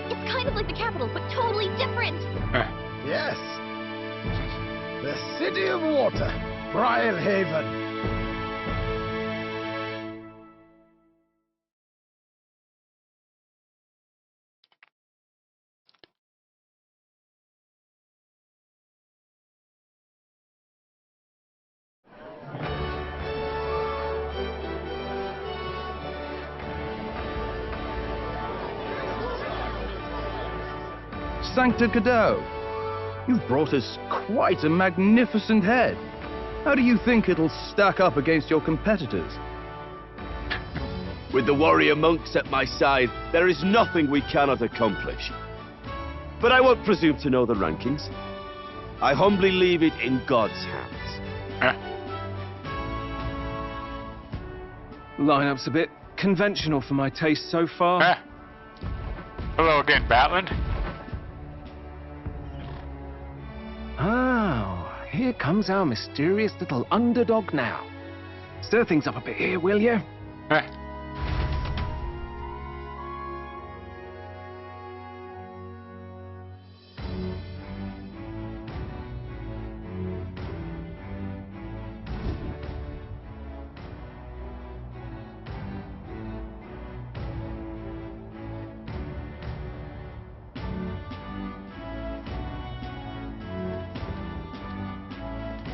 It's kind of like the capital, but totally different. Yes. The City of Water, Brilehaven. Sancta Cadeau, you've brought us quite a magnificent head. How do you think it'll stack up against your competitors? With the warrior monks at my side, there is nothing we cannot accomplish. But I won't presume to know the rankings. I humbly leave it in God's hands. Lineup's a bit conventional for my taste so far. Hello again, Batland. Oh, here comes our mysterious little underdog now. Stir things up a bit here, will you?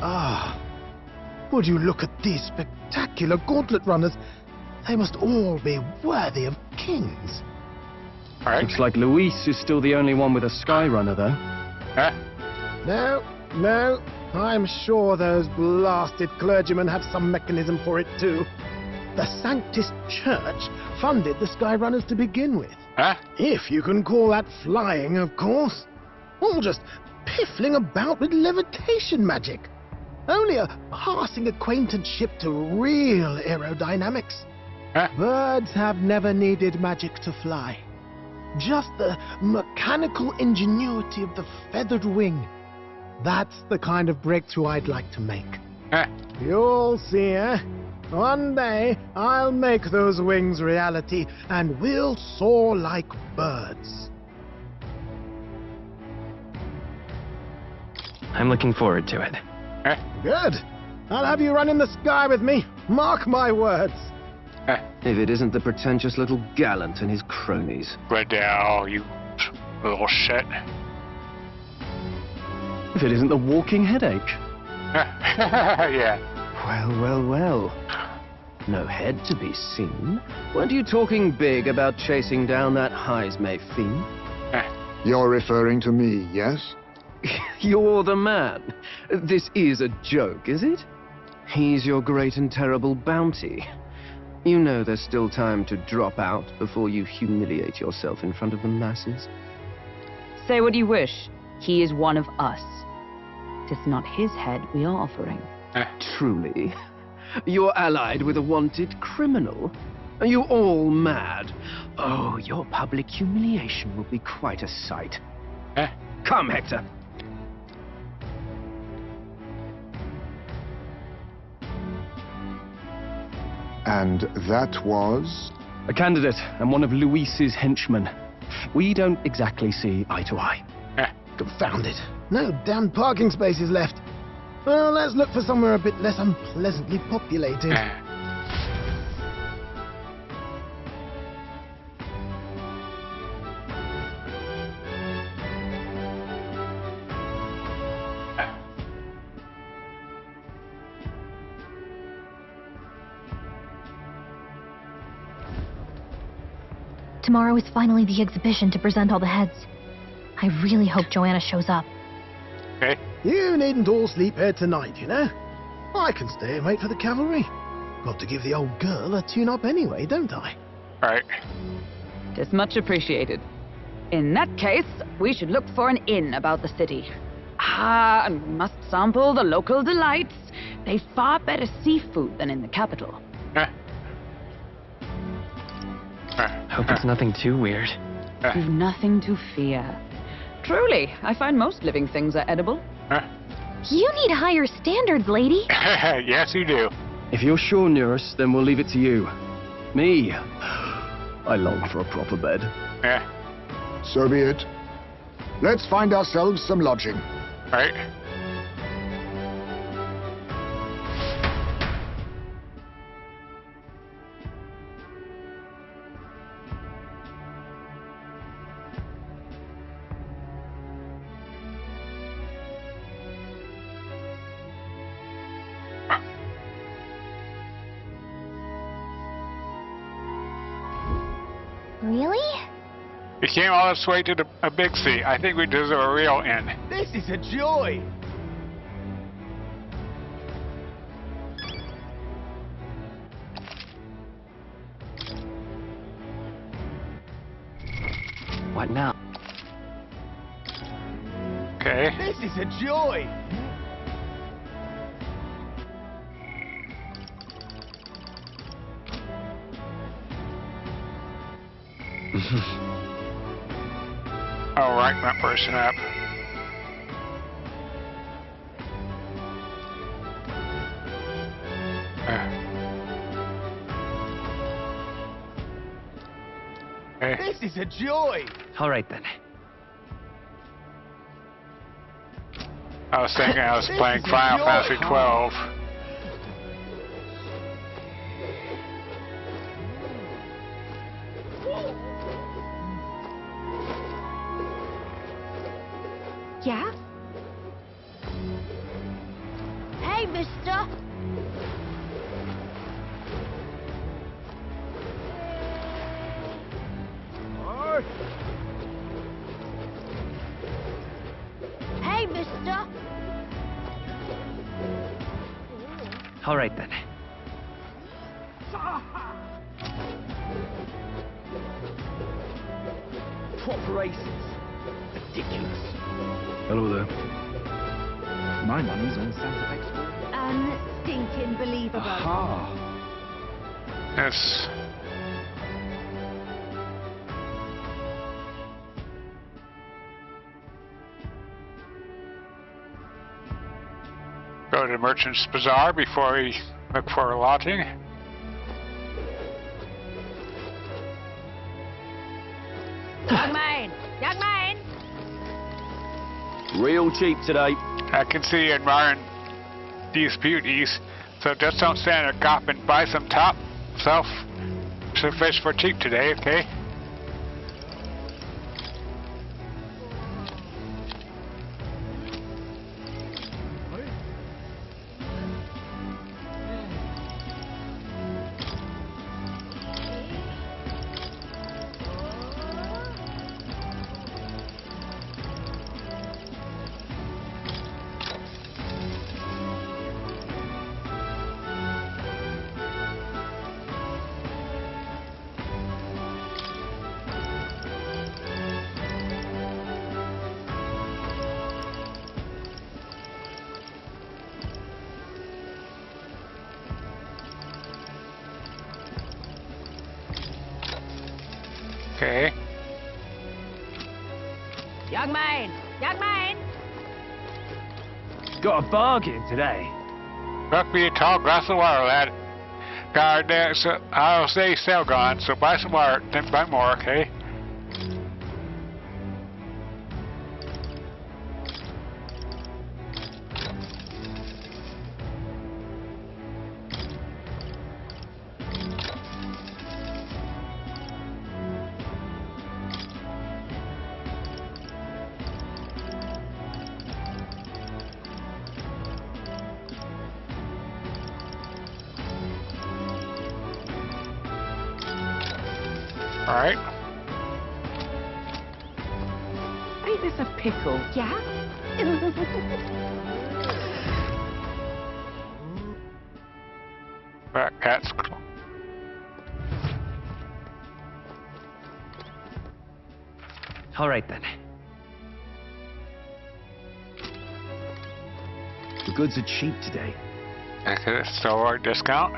Ah, would you look at these spectacular gauntlet runners? They must all be worthy of kings. Looks like Luis is still the only one with a Skyrunner, though. No, I'm sure those blasted clergymen have some mechanism for it too. The Sanctus Church funded the Skyrunners to begin with. If you can call that flying, of course. All just piffling about with levitation magic. Only a passing acquaintanceship to real aerodynamics. Birds have never needed magic to fly. Just the mechanical ingenuity of the feathered wing. That's the kind of breakthrough I'd like to make. You'll see, eh? One day, I'll make those wings reality, and we'll soar like birds. I'm looking forward to it. Good. I'll have you run in the sky with me. Mark my words. If it isn't the pretentious little gallant and his cronies. Redell, you little shit. If it isn't the walking headache. Yeah. Well. No head to be seen. Weren't you talking big about chasing down that Heismay fiend? You're referring to me, yes? You're the man. This is a joke, is it? He's your great and terrible bounty. You know there's still time to drop out before you humiliate yourself in front of the masses. Say what you wish. He is one of us. 'Tis not his head we are offering. Truly? You're allied with a wanted criminal? Are you all mad? Oh, your public humiliation will be quite a sight. Come, Hector. And that was? A candidate and one of Luis's henchmen. We don't exactly see eye to eye. Confound it. No damn parking spaces left. Well, let's look for somewhere a bit less unpleasantly populated. Tomorrow is finally the exhibition to present all the heads. I really hope Joanna shows up. You needn't all sleep here tonight, you know. I can stay and wait for the cavalry. Got to give the old girl a tune-up anyway, don't I? Right. Tis much appreciated. In that case, we should look for an inn about the city. And we must sample the local delights. They've far better seafood than in the capital. Hope it's nothing too weird. You've nothing to fear. Truly, I find most living things are edible. You need higher standards, lady. Yes, you do. If you're sure, Nurse, then we'll leave it to you. Me, I long for a proper bed. So be it. Let's find ourselves some lodging. Right. Really? We came all this way to a big sea. I think we deserve a real inn. This is a joy! What now? Okay. This is a joy! All right, that person up. Okay. This is a joy! All right, then. I was thinking I was playing Final Fantasy 12. Yeah? Hey, mister. Hey, mister. All right, then. Corporations. Ridiculous. Hello there. My money's on Santa Fe. Unstinking believable. Aha. Yes. Go to the Merchant's Bazaar before we look for a lodging. Young man! Young man! Real cheap today. I can see you admiring these beauties, so just don't stand there gopping. Buy some top self some fish for cheap today, okay? Okay. Young man! Young man! Got a bargain today. Buck me a tall glass of water, lad. Guard there, so I'll say sale gone, so buy some water, then buy more, okay? Alright. Ain't this a pickle? Yeah? Back cat's All right, then. The goods are cheap today. Okay, so our discount.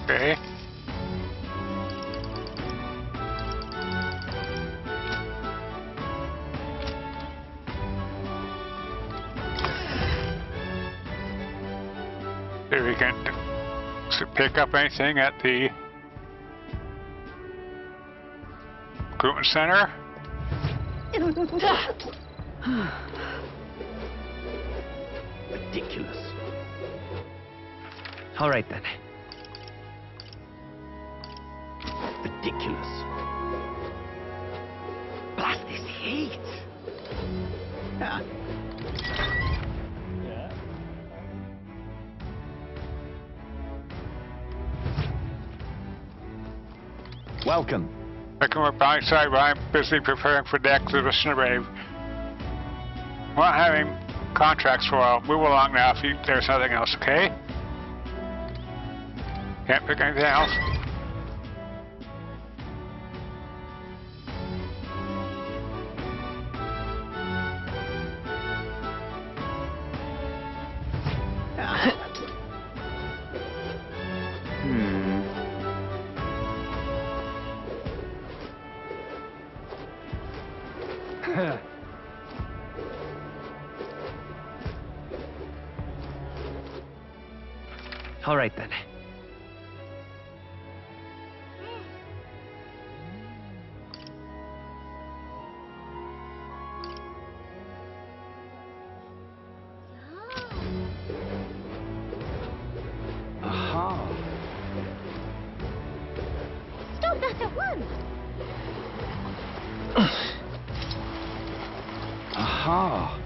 Okay. See if we can pick up anything at the recruitment center. Ridiculous. All right then. Ridiculous. Blast this heat. Welcome. Welcome by side, but I'm busy preparing for the exhibition of Rave. We're not having contracts for a while. Move along now if there's nothing else, okay? Can't pick anything else. All right then. Aha. Stop that at once! Aha.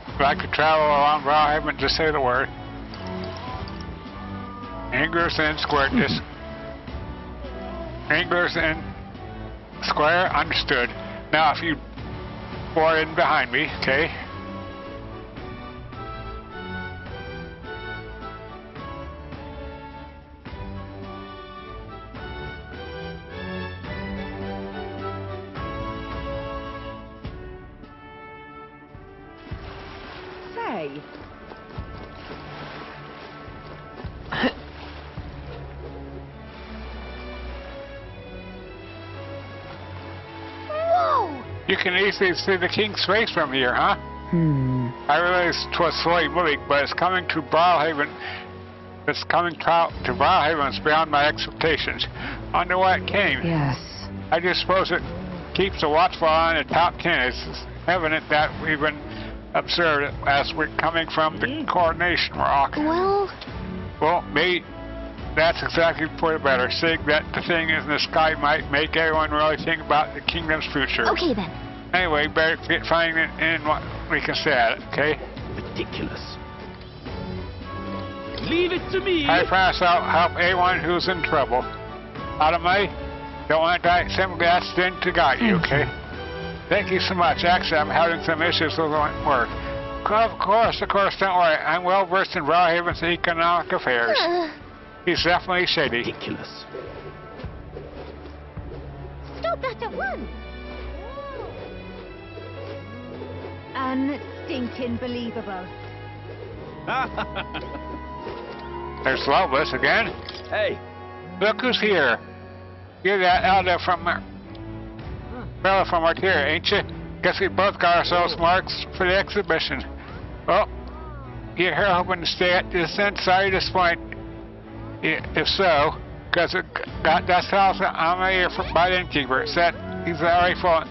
If I could travel along Brilehaven, just say the word. Anglers in square disc. Anglers in square, understood. Now if you bore in behind me, okay? Say. You can easily see the king's face from here, huh? I realized 'twas slowly moving, but it's coming to Brilehaven. It's coming to Brilehaven. It's beyond my expectations. I wonder why it came. Yes. I just suppose it keeps a watchful eye on the top 10. It's evident that we've been observed as we're coming from the coronation rock. Well, maybe that's exactly for the better. Seeing that the thing in the sky might make everyone really think about the kingdom's future. Okay then. Anyway, better get finding it in what we can say at it, okay? Ridiculous. Leave it to me. I promise I'll help anyone who's in trouble. Out of my, don't want to simply ask them to guide you, okay? Thank you so much. Actually, I'm having some issues with my work. Of course, don't worry. I'm well versed in Brilehaven's economic affairs. He's definitely shady. Ridiculous. Stop that at once! Unstinking believable. There's Loveless again. Hey. Look who's here. You're that elder from fella from Arteria, ain't you? Guess we both got ourselves marks for the exhibition. Well, you're here hoping to stay at this end. Sorry to disappoint. If so, because that's how I'm here by the innkeeper. It said he's already full,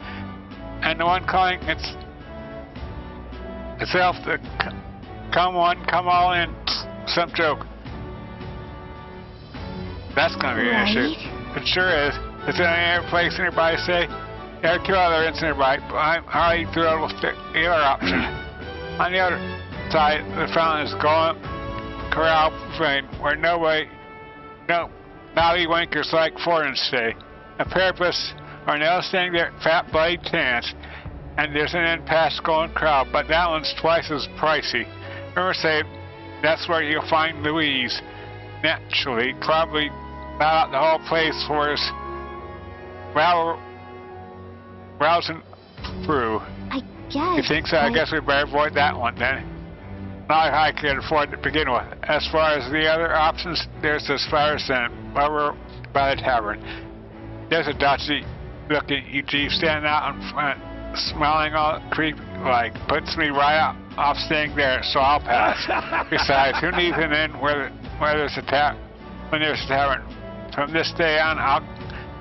and the one calling itself the come all in. Some joke. That's gonna be an issue. It sure is. Is there any other place nearby? Say there are two other inns nearby, but I'm already thrilled with the other option. On the other side, the fountain is going corral frame where no naughty winkers like foreigners stay. A pair of us are now staying there at Fat Bloody Chance, and there's an inn past going crowd, but that one's twice as pricey. Remember, say that's where you'll find Louise. Naturally, probably not out the whole place for his rousing through. I guess. You think so? I guess we better avoid that one then. Not if I can afford to begin with. As far as the other options, there's as far as them. over by the tavern. There's a dodgy looking Eugene standing out in front, smiling all creepy, like puts me right off staying there, so I'll pass. Besides, who needs an inn when there's a tavern? From this day on, I'll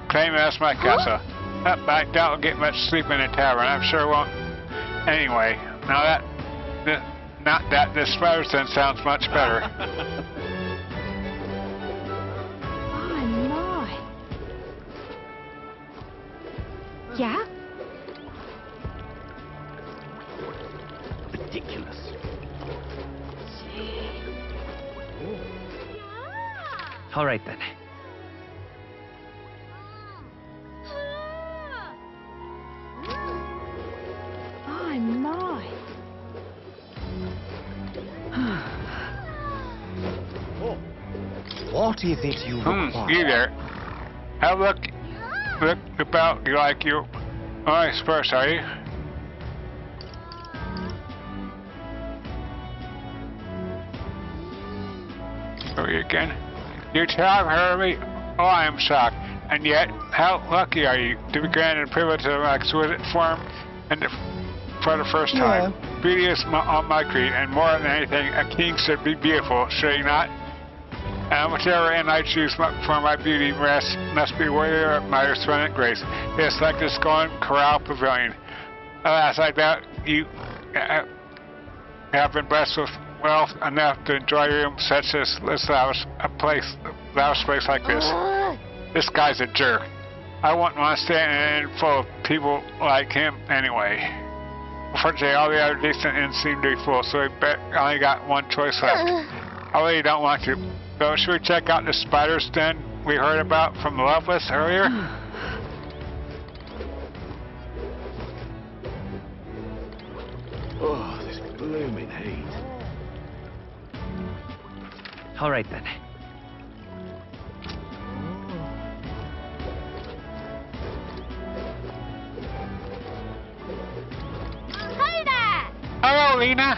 claim it as my castle. I doubt get much sleep in a tavern. I'm sure won't. Anyway, not that this Featherston sounds much better. Oh my. Yeah? Ridiculous. All right then. Oh my. What is it you require? You there. Have a look about you like you. Oh, I suppose, are you? Oh, you again? You have heard me? Oh, I am shocked. And yet, how lucky are you to be granted the privilege of an exquisite form and for the first time? Beauty is on my creed, and more than anything, a king should be beautiful, should he not? And whichever end I choose for my beauty rest must be worthy of my resplendent grace. It's like this going corral pavilion. Alas, I doubt you have been blessed with wealth enough to enjoy a room such as this lavish place like this. This guy's a jerk. I wouldn't want to stay in an inn full of people like him anyway. Unfortunately, all the other decent inns seem to be full, so I only got one choice left. I really don't want to. So should we check out the spider's den we heard about from the love list earlier? Oh, this blooming heat. All right then. Hello, Lena.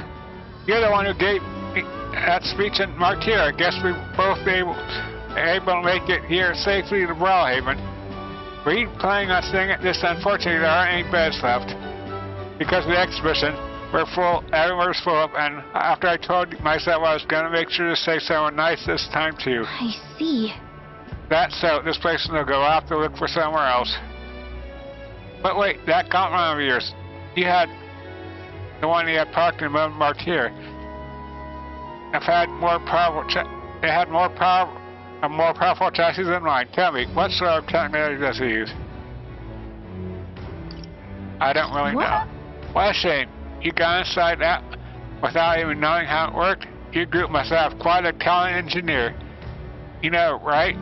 You're the one who gave me that speech in Martyr. I guess we both be able to make it here safely to Brilehaven. We're planning on staying at this. Unfortunately, there aren't any beds left. Because of the exhibition, everywhere's full up, and after I told myself I was going to make sure to say someone nice this time too. I see. That's so. This place will go. I'll have to look for somewhere else. But wait, that gauntlet of yours. You had the one you had parked in Martyr. It had more powerful chassis than mine. Tell me, what sort of technology does he use? I don't really know. What a shame. You got inside that without even knowing how it worked. Your group must have quite a talented engineer. You know, right?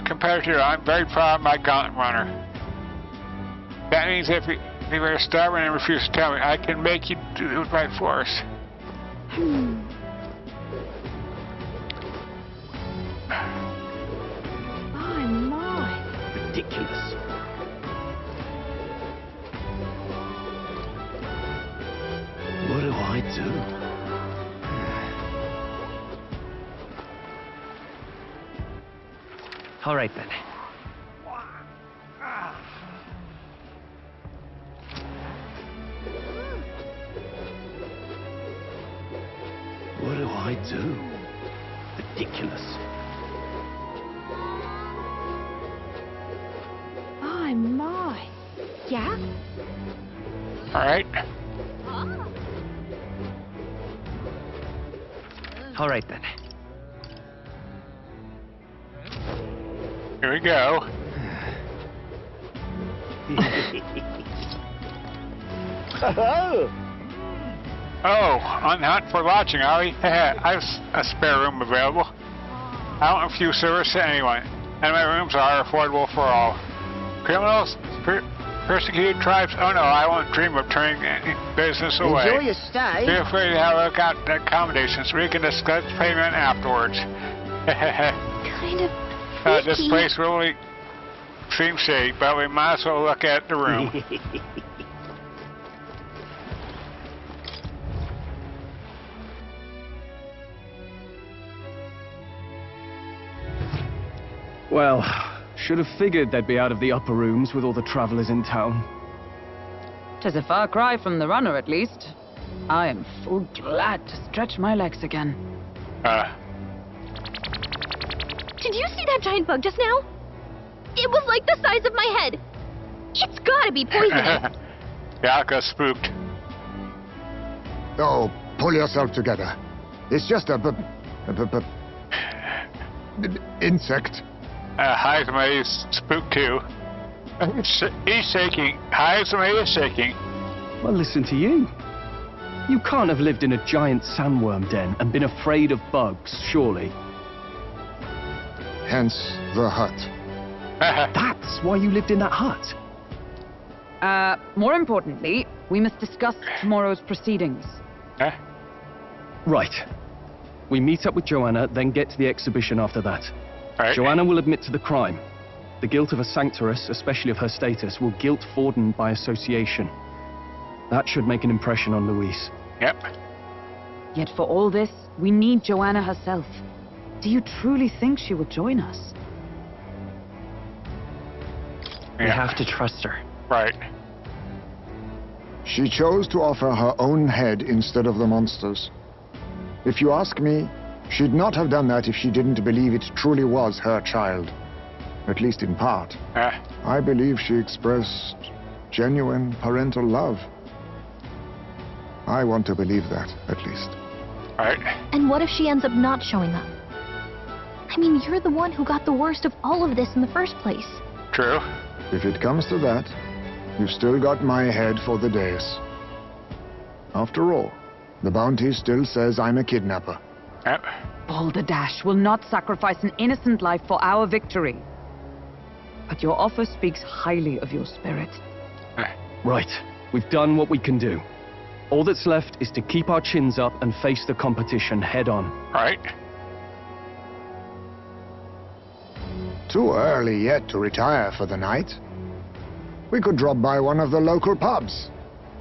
Compared to you, I'm very proud of my gauntlet runner. That means if you're stubborn and refuse to tell me, I can make you do it by force. Oh my. Ridiculous. What do I do? All right then. What do I do? Ridiculous. Oh my. Yeah? All right. All right then. Here we go. Oh, on the hunt for lodging, are we? I have a spare room available. I don't refuse service to anyone, and my rooms are affordable for all. Criminals, persecuted tribes, oh no, I won't dream of turning any business away. Enjoy your stay. Feel free to have a look at the accommodations. We can discuss payment afterwards. Kind of This place really seems shady, but we might as well look at the room. Well, should have figured they'd be out of the upper rooms with all the travelers in town. 'Tis a far cry from the runner, at least. I am full glad to stretch my legs again. Did you see that giant bug just now? It was like the size of my head. It's gotta be poisonous. Yeah, I got spooked. Oh, pull yourself together. It's just a insect. Heizme is spooked too. He's shaking. Heizme is shaking. Well, listen to you. You can't have lived in a giant sandworm den and been afraid of bugs, surely. Hence the hut. That's why you lived in that hut. More importantly, we must discuss tomorrow's proceedings. Right. We meet up with Joanna, then get to the exhibition after that. Right. Joanna will admit to the crime. The guilt of a sanctoress, especially of her status, will guilt Forden by association. That should make an impression on Louise. Yep. Yet for all this, we need Joanna herself. Do you truly think she will join us? We have to trust her. Right. She chose to offer her own head instead of the monster's. If you ask me, she'd not have done that if she didn't believe it truly was her child. At least in part. I believe she expressed genuine parental love. I want to believe that, at least. Right. And what if she ends up not showing up? I mean, you're the one who got the worst of all of this in the first place. True. If it comes to that, you've still got my head for the dais. After all, the bounty still says I'm a kidnapper. Yep. Balderdash will not sacrifice an innocent life for our victory. But your offer speaks highly of your spirit. Right. We've done what we can do. All that's left is to keep our chins up and face the competition head on. Right. Too early yet to retire for the night. We could drop by one of the local pubs.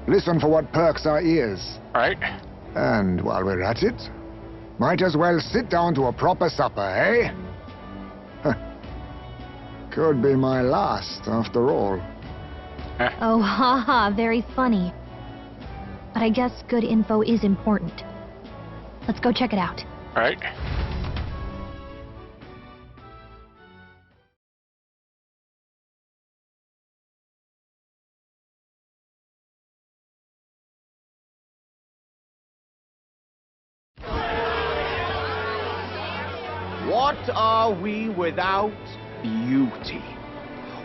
Listen for what perks our ears. Right. And while we're at it, might as well sit down to a proper supper, eh? Could be my last, after all. Oh, haha, very funny. But I guess good info is important. Let's go check it out. Right. What are we without beauty?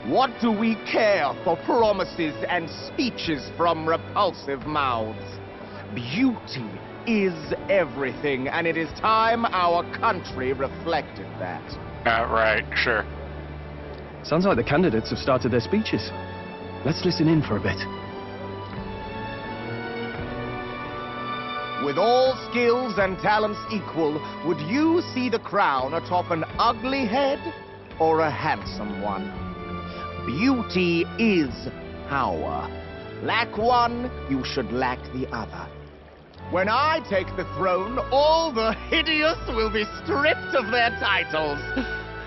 What do we care for promises and speeches from repulsive mouths? Beauty is everything, and it is time our country reflected that. Right, sure. Sounds like the candidates have started their speeches. Let's listen in for a bit. With all skills and talents equal, would you see the crown atop an ugly head or a handsome one? Beauty is power. Lack one, you should lack the other. When I take the throne, all the hideous will be stripped of their titles.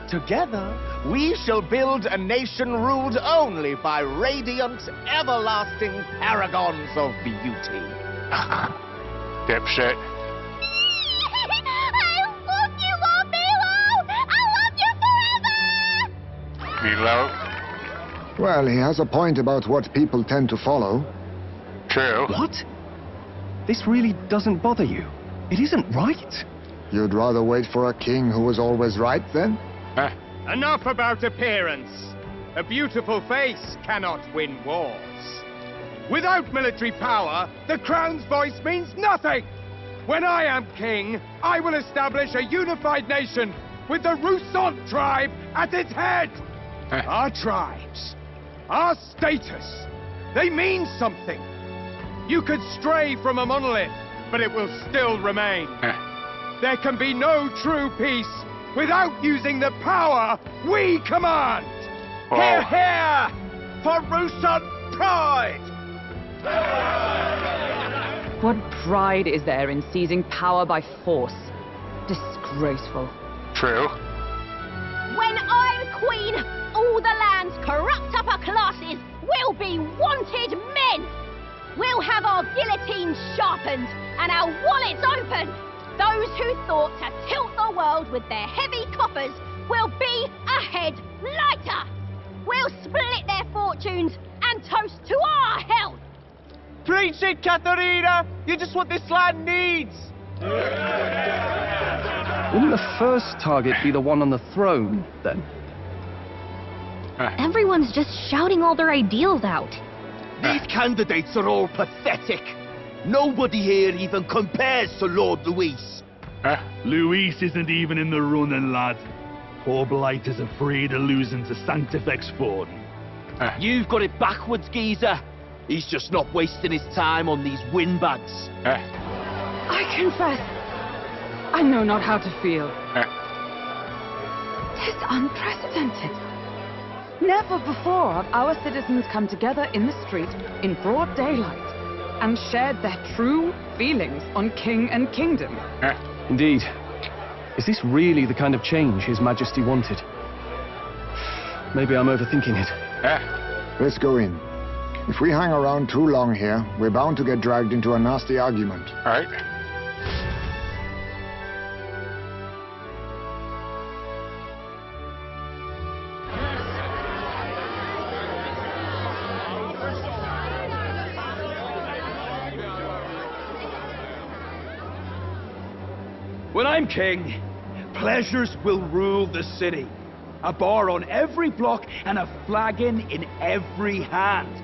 Together, we shall build a nation ruled only by radiant, everlasting paragons of beauty. Dipshit. I love you, Lord Milo! I love you forever! Milo? Well, he has a point about what people tend to follow. True. What? This really doesn't bother you? It isn't right? You'd rather wait for a king who was always right, then? Enough about appearance. A beautiful face cannot win wars. Without military power, the crown's voice means nothing! When I am king, I will establish a unified nation with the Rousant tribe at its head! Our tribes, our status, they mean something. You could stray from a monolith, but it will still remain. There can be no true peace without using the power we command! Hear, hear! For Rousant pride! What pride is there in seizing power by force? Disgraceful. True. When I'm queen, all the land's corrupt upper classes will be wanted men. We'll have our guillotines sharpened and our wallets opened. Those who thought to tilt the world with their heavy coffers will be a head lighter. We'll split their fortunes and toast to our health. Preach it, Katharina! You're just what this land needs! Wouldn't the first target be the one on the throne, then? Everyone's just shouting all their ideals out. These candidates are all pathetic. Nobody here even compares to Lord Luis. Luis isn't even in the running, lad. Poor Blight is afraid of losing to Sanctifex Forden. You've got it backwards, geezer. He's just not wasting his time on these windbags. I confess, I know not how to feel. 'Tis unprecedented. Never before have our citizens come together in the street in broad daylight and shared their true feelings on king and kingdom. Indeed. Is this really the kind of change His Majesty wanted? Maybe I'm overthinking it. Let's go in. If we hang around too long here, we're bound to get dragged into a nasty argument. All right. When I'm king, pleasures will rule the city. A bar on every block and a flagon in every hand.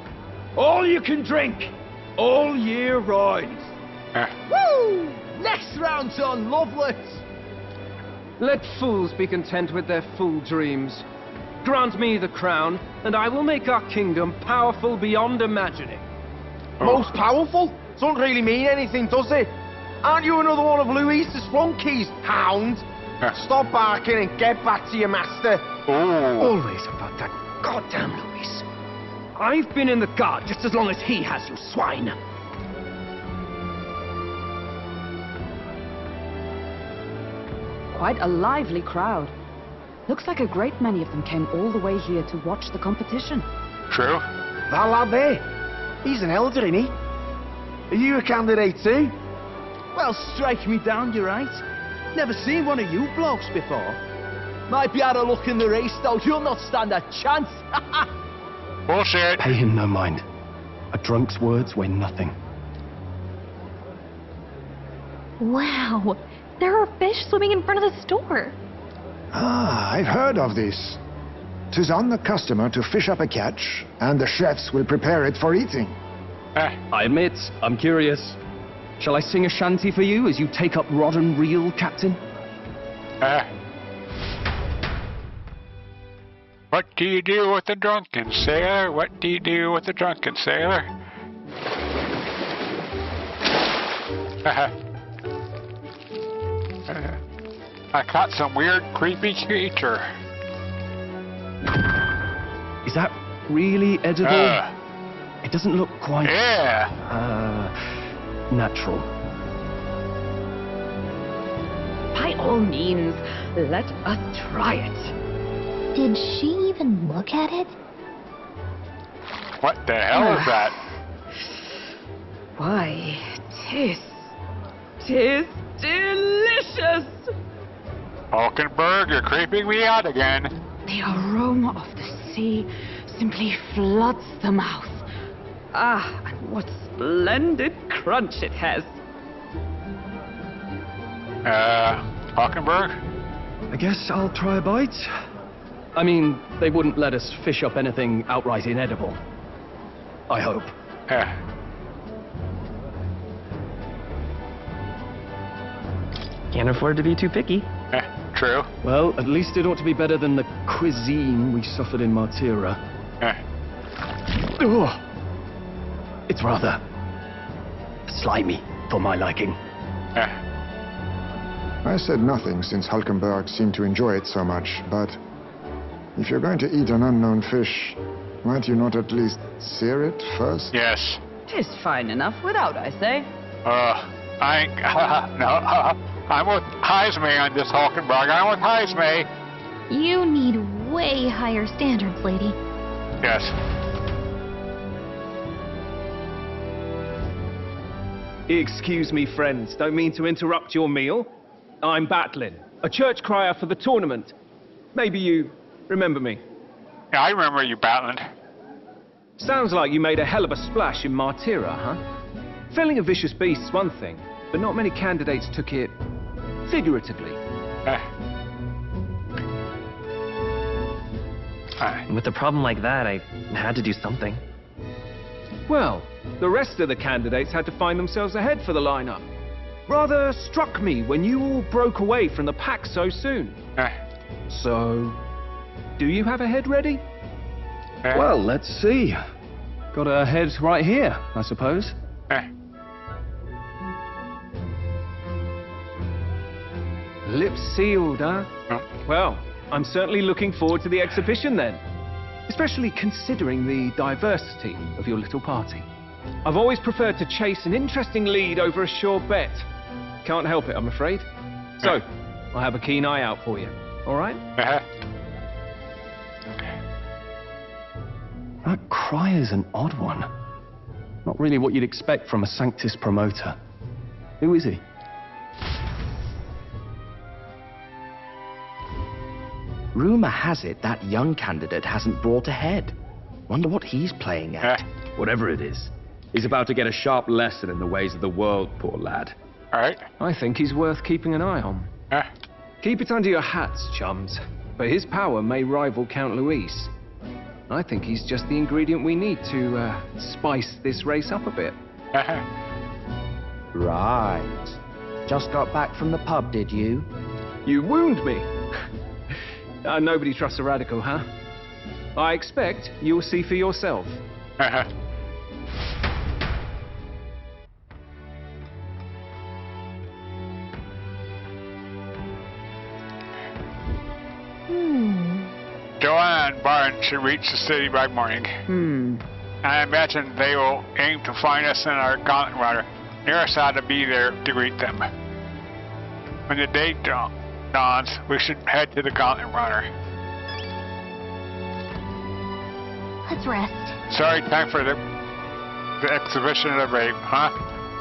All you can drink, all year round. Woo! Next round's on, lovelets! Let fools be content with their fool dreams. Grant me the crown, and I will make our kingdom powerful beyond imagining. Most powerful? Doesn't really mean anything, does it? Aren't you another one of Luis's flunkies, hound? Stop barking and get back to your master. Always about that goddamn Luis. I've been in the guard just as long as he has, you swine. Quite a lively crowd. Looks like a great many of them came all the way here to watch the competition. True. That lad there, he's an elder, isn't he? Are you a candidate too? Well, strike me down, you're right. Never seen one of you blokes before. Might be out of luck in the race, though. You'll not stand a chance. Bullshit. Pay him no mind. A drunk's words weigh nothing. Wow, there are fish swimming in front of the store. Ah, I've heard of this. 'Tis on the customer to fish up a catch, and the chefs will prepare it for eating. I admit, I'm curious. Shall I sing a shanty for you as you take up rod and reel, Captain? What do you do with a drunken sailor? What do you do with a drunken sailor? I caught some weird, creepy creature. Is that really edible? It doesn't look quite... natural. By all means, let us try it. Did she even look at it? What the hell is that? Why, tis delicious! Hulkenberg, you're creeping me out again. The aroma of the sea simply floods the mouth. Ah, and what splendid crunch it has. Hulkenberg? I guess I'll try a bite. I mean, they wouldn't let us fish up anything outright inedible. I hope. Can't afford to be too picky. True. Well, at least it ought to be better than the cuisine we suffered in Martira. Ugh. It's rather slimy for my liking. I said nothing since Hulkenberg seemed to enjoy it so much, but if you're going to eat an unknown fish, might you not at least sear it first? Yes. 'Tis fine enough without, I say. I ain't... no, I'm with Heisme on this, Hulkenberg. I'm with Heisme. You need way higher standards, lady. Yes. Excuse me, friends. Don't mean to interrupt your meal. I'm Batlin, a church crier for the tournament. Maybe you remember me. Yeah, I remember you, Batlin. Sounds like you made a hell of a splash in Martira, huh? Felling a vicious beast's one thing, but not many candidates took it figuratively. With a problem like that, I had to do something. Well, the rest of the candidates had to find themselves ahead for the lineup. Rather struck me when you all broke away from the pack so soon. So, do you have a head ready? Well, let's see. Got a head right here, I suppose. Lips sealed, huh? Well, I'm certainly looking forward to the exhibition then. Especially considering the diversity of your little party. I've always preferred to chase an interesting lead over a sure bet. Can't help it, I'm afraid. So, I'll have a keen eye out for you. All right? That cry is an odd one. Not really what you'd expect from a Sanctus promoter. Who is he? Rumor has it that young candidate hasn't brought ahead. Wonder what he's playing at. Whatever it is, he's about to get a sharp lesson in the ways of the world, poor lad. Alright. I think he's worth keeping an eye on. Keep it under your hats, chums. But his power may rival Count Luis. I think he's just the ingredient we need to spice this race up a bit. Right. Just got back from the pub, did you? You wound me. Nobody trusts a radical, huh? I expect you'll see for yourself. Joanna and Barn should reach the city by morning. I imagine they will aim to find us in our gauntlet runner. Nearest ought to be there to greet them. When the day dawns, we should head to the gauntlet runner. Let's rest. Sorry, time for the exhibition of the brave, huh?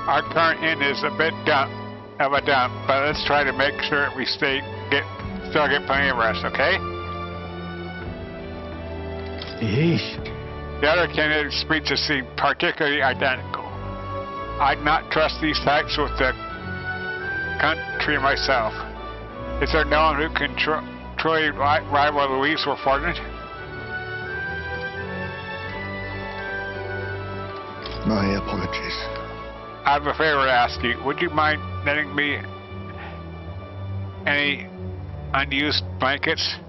Our current inn is a bit of a dump, but let's try to make sure we still get plenty of rest, okay? Yeesh. The other candidates' speeches seem particularly identical. I'd not trust these types with the country myself. Is there no one who can truly rival Luis or Fortnite? My apologies. I have a favor to ask you. Would you mind lending me any unused blankets?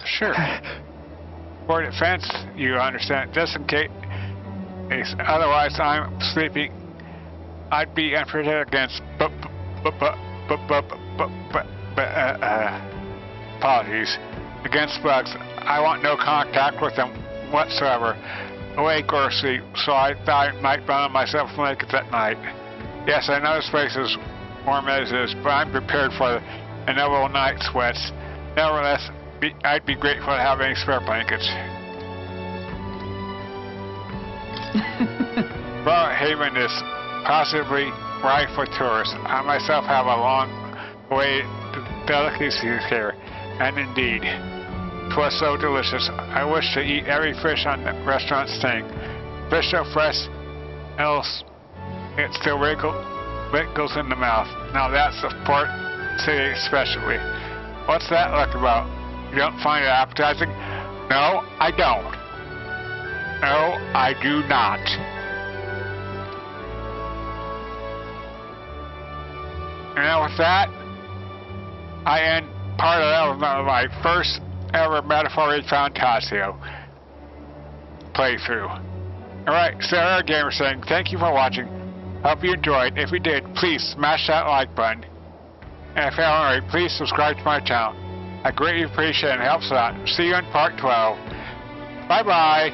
Sure. For defense, you understand. Just in case. Otherwise, I'm sleeping. I'd be unprotected against. Apologies. Against bugs. I want no contact with them whatsoever. Awake or asleep, so I thought I might run on myself blankets at night. Yes, I know this place is warm as it is, but I'm prepared for the inevitable night sweats. Nevertheless, I'd be grateful to have any spare blankets. Brilehaven is possibly rife with tourists. I myself have a long way to delicacies here, and indeed, 'twas so delicious. I wish to eat every fish on the restaurant's thing. Fish so fresh, else it still wrinkles in the mouth. Now that's the Port City especially. What's that look about? You don't find it appetizing? No, I don't. No, I do not. And now with that, I end part of my first ever Metaphor ReFantazio playthrough. Alright, Sarah Gamer saying, thank you for watching. Hope you enjoyed. If you did, please smash that like button. And if you haven't already, please subscribe to my channel. I greatly appreciate it and it helps a lot. See you in part 12. Bye bye.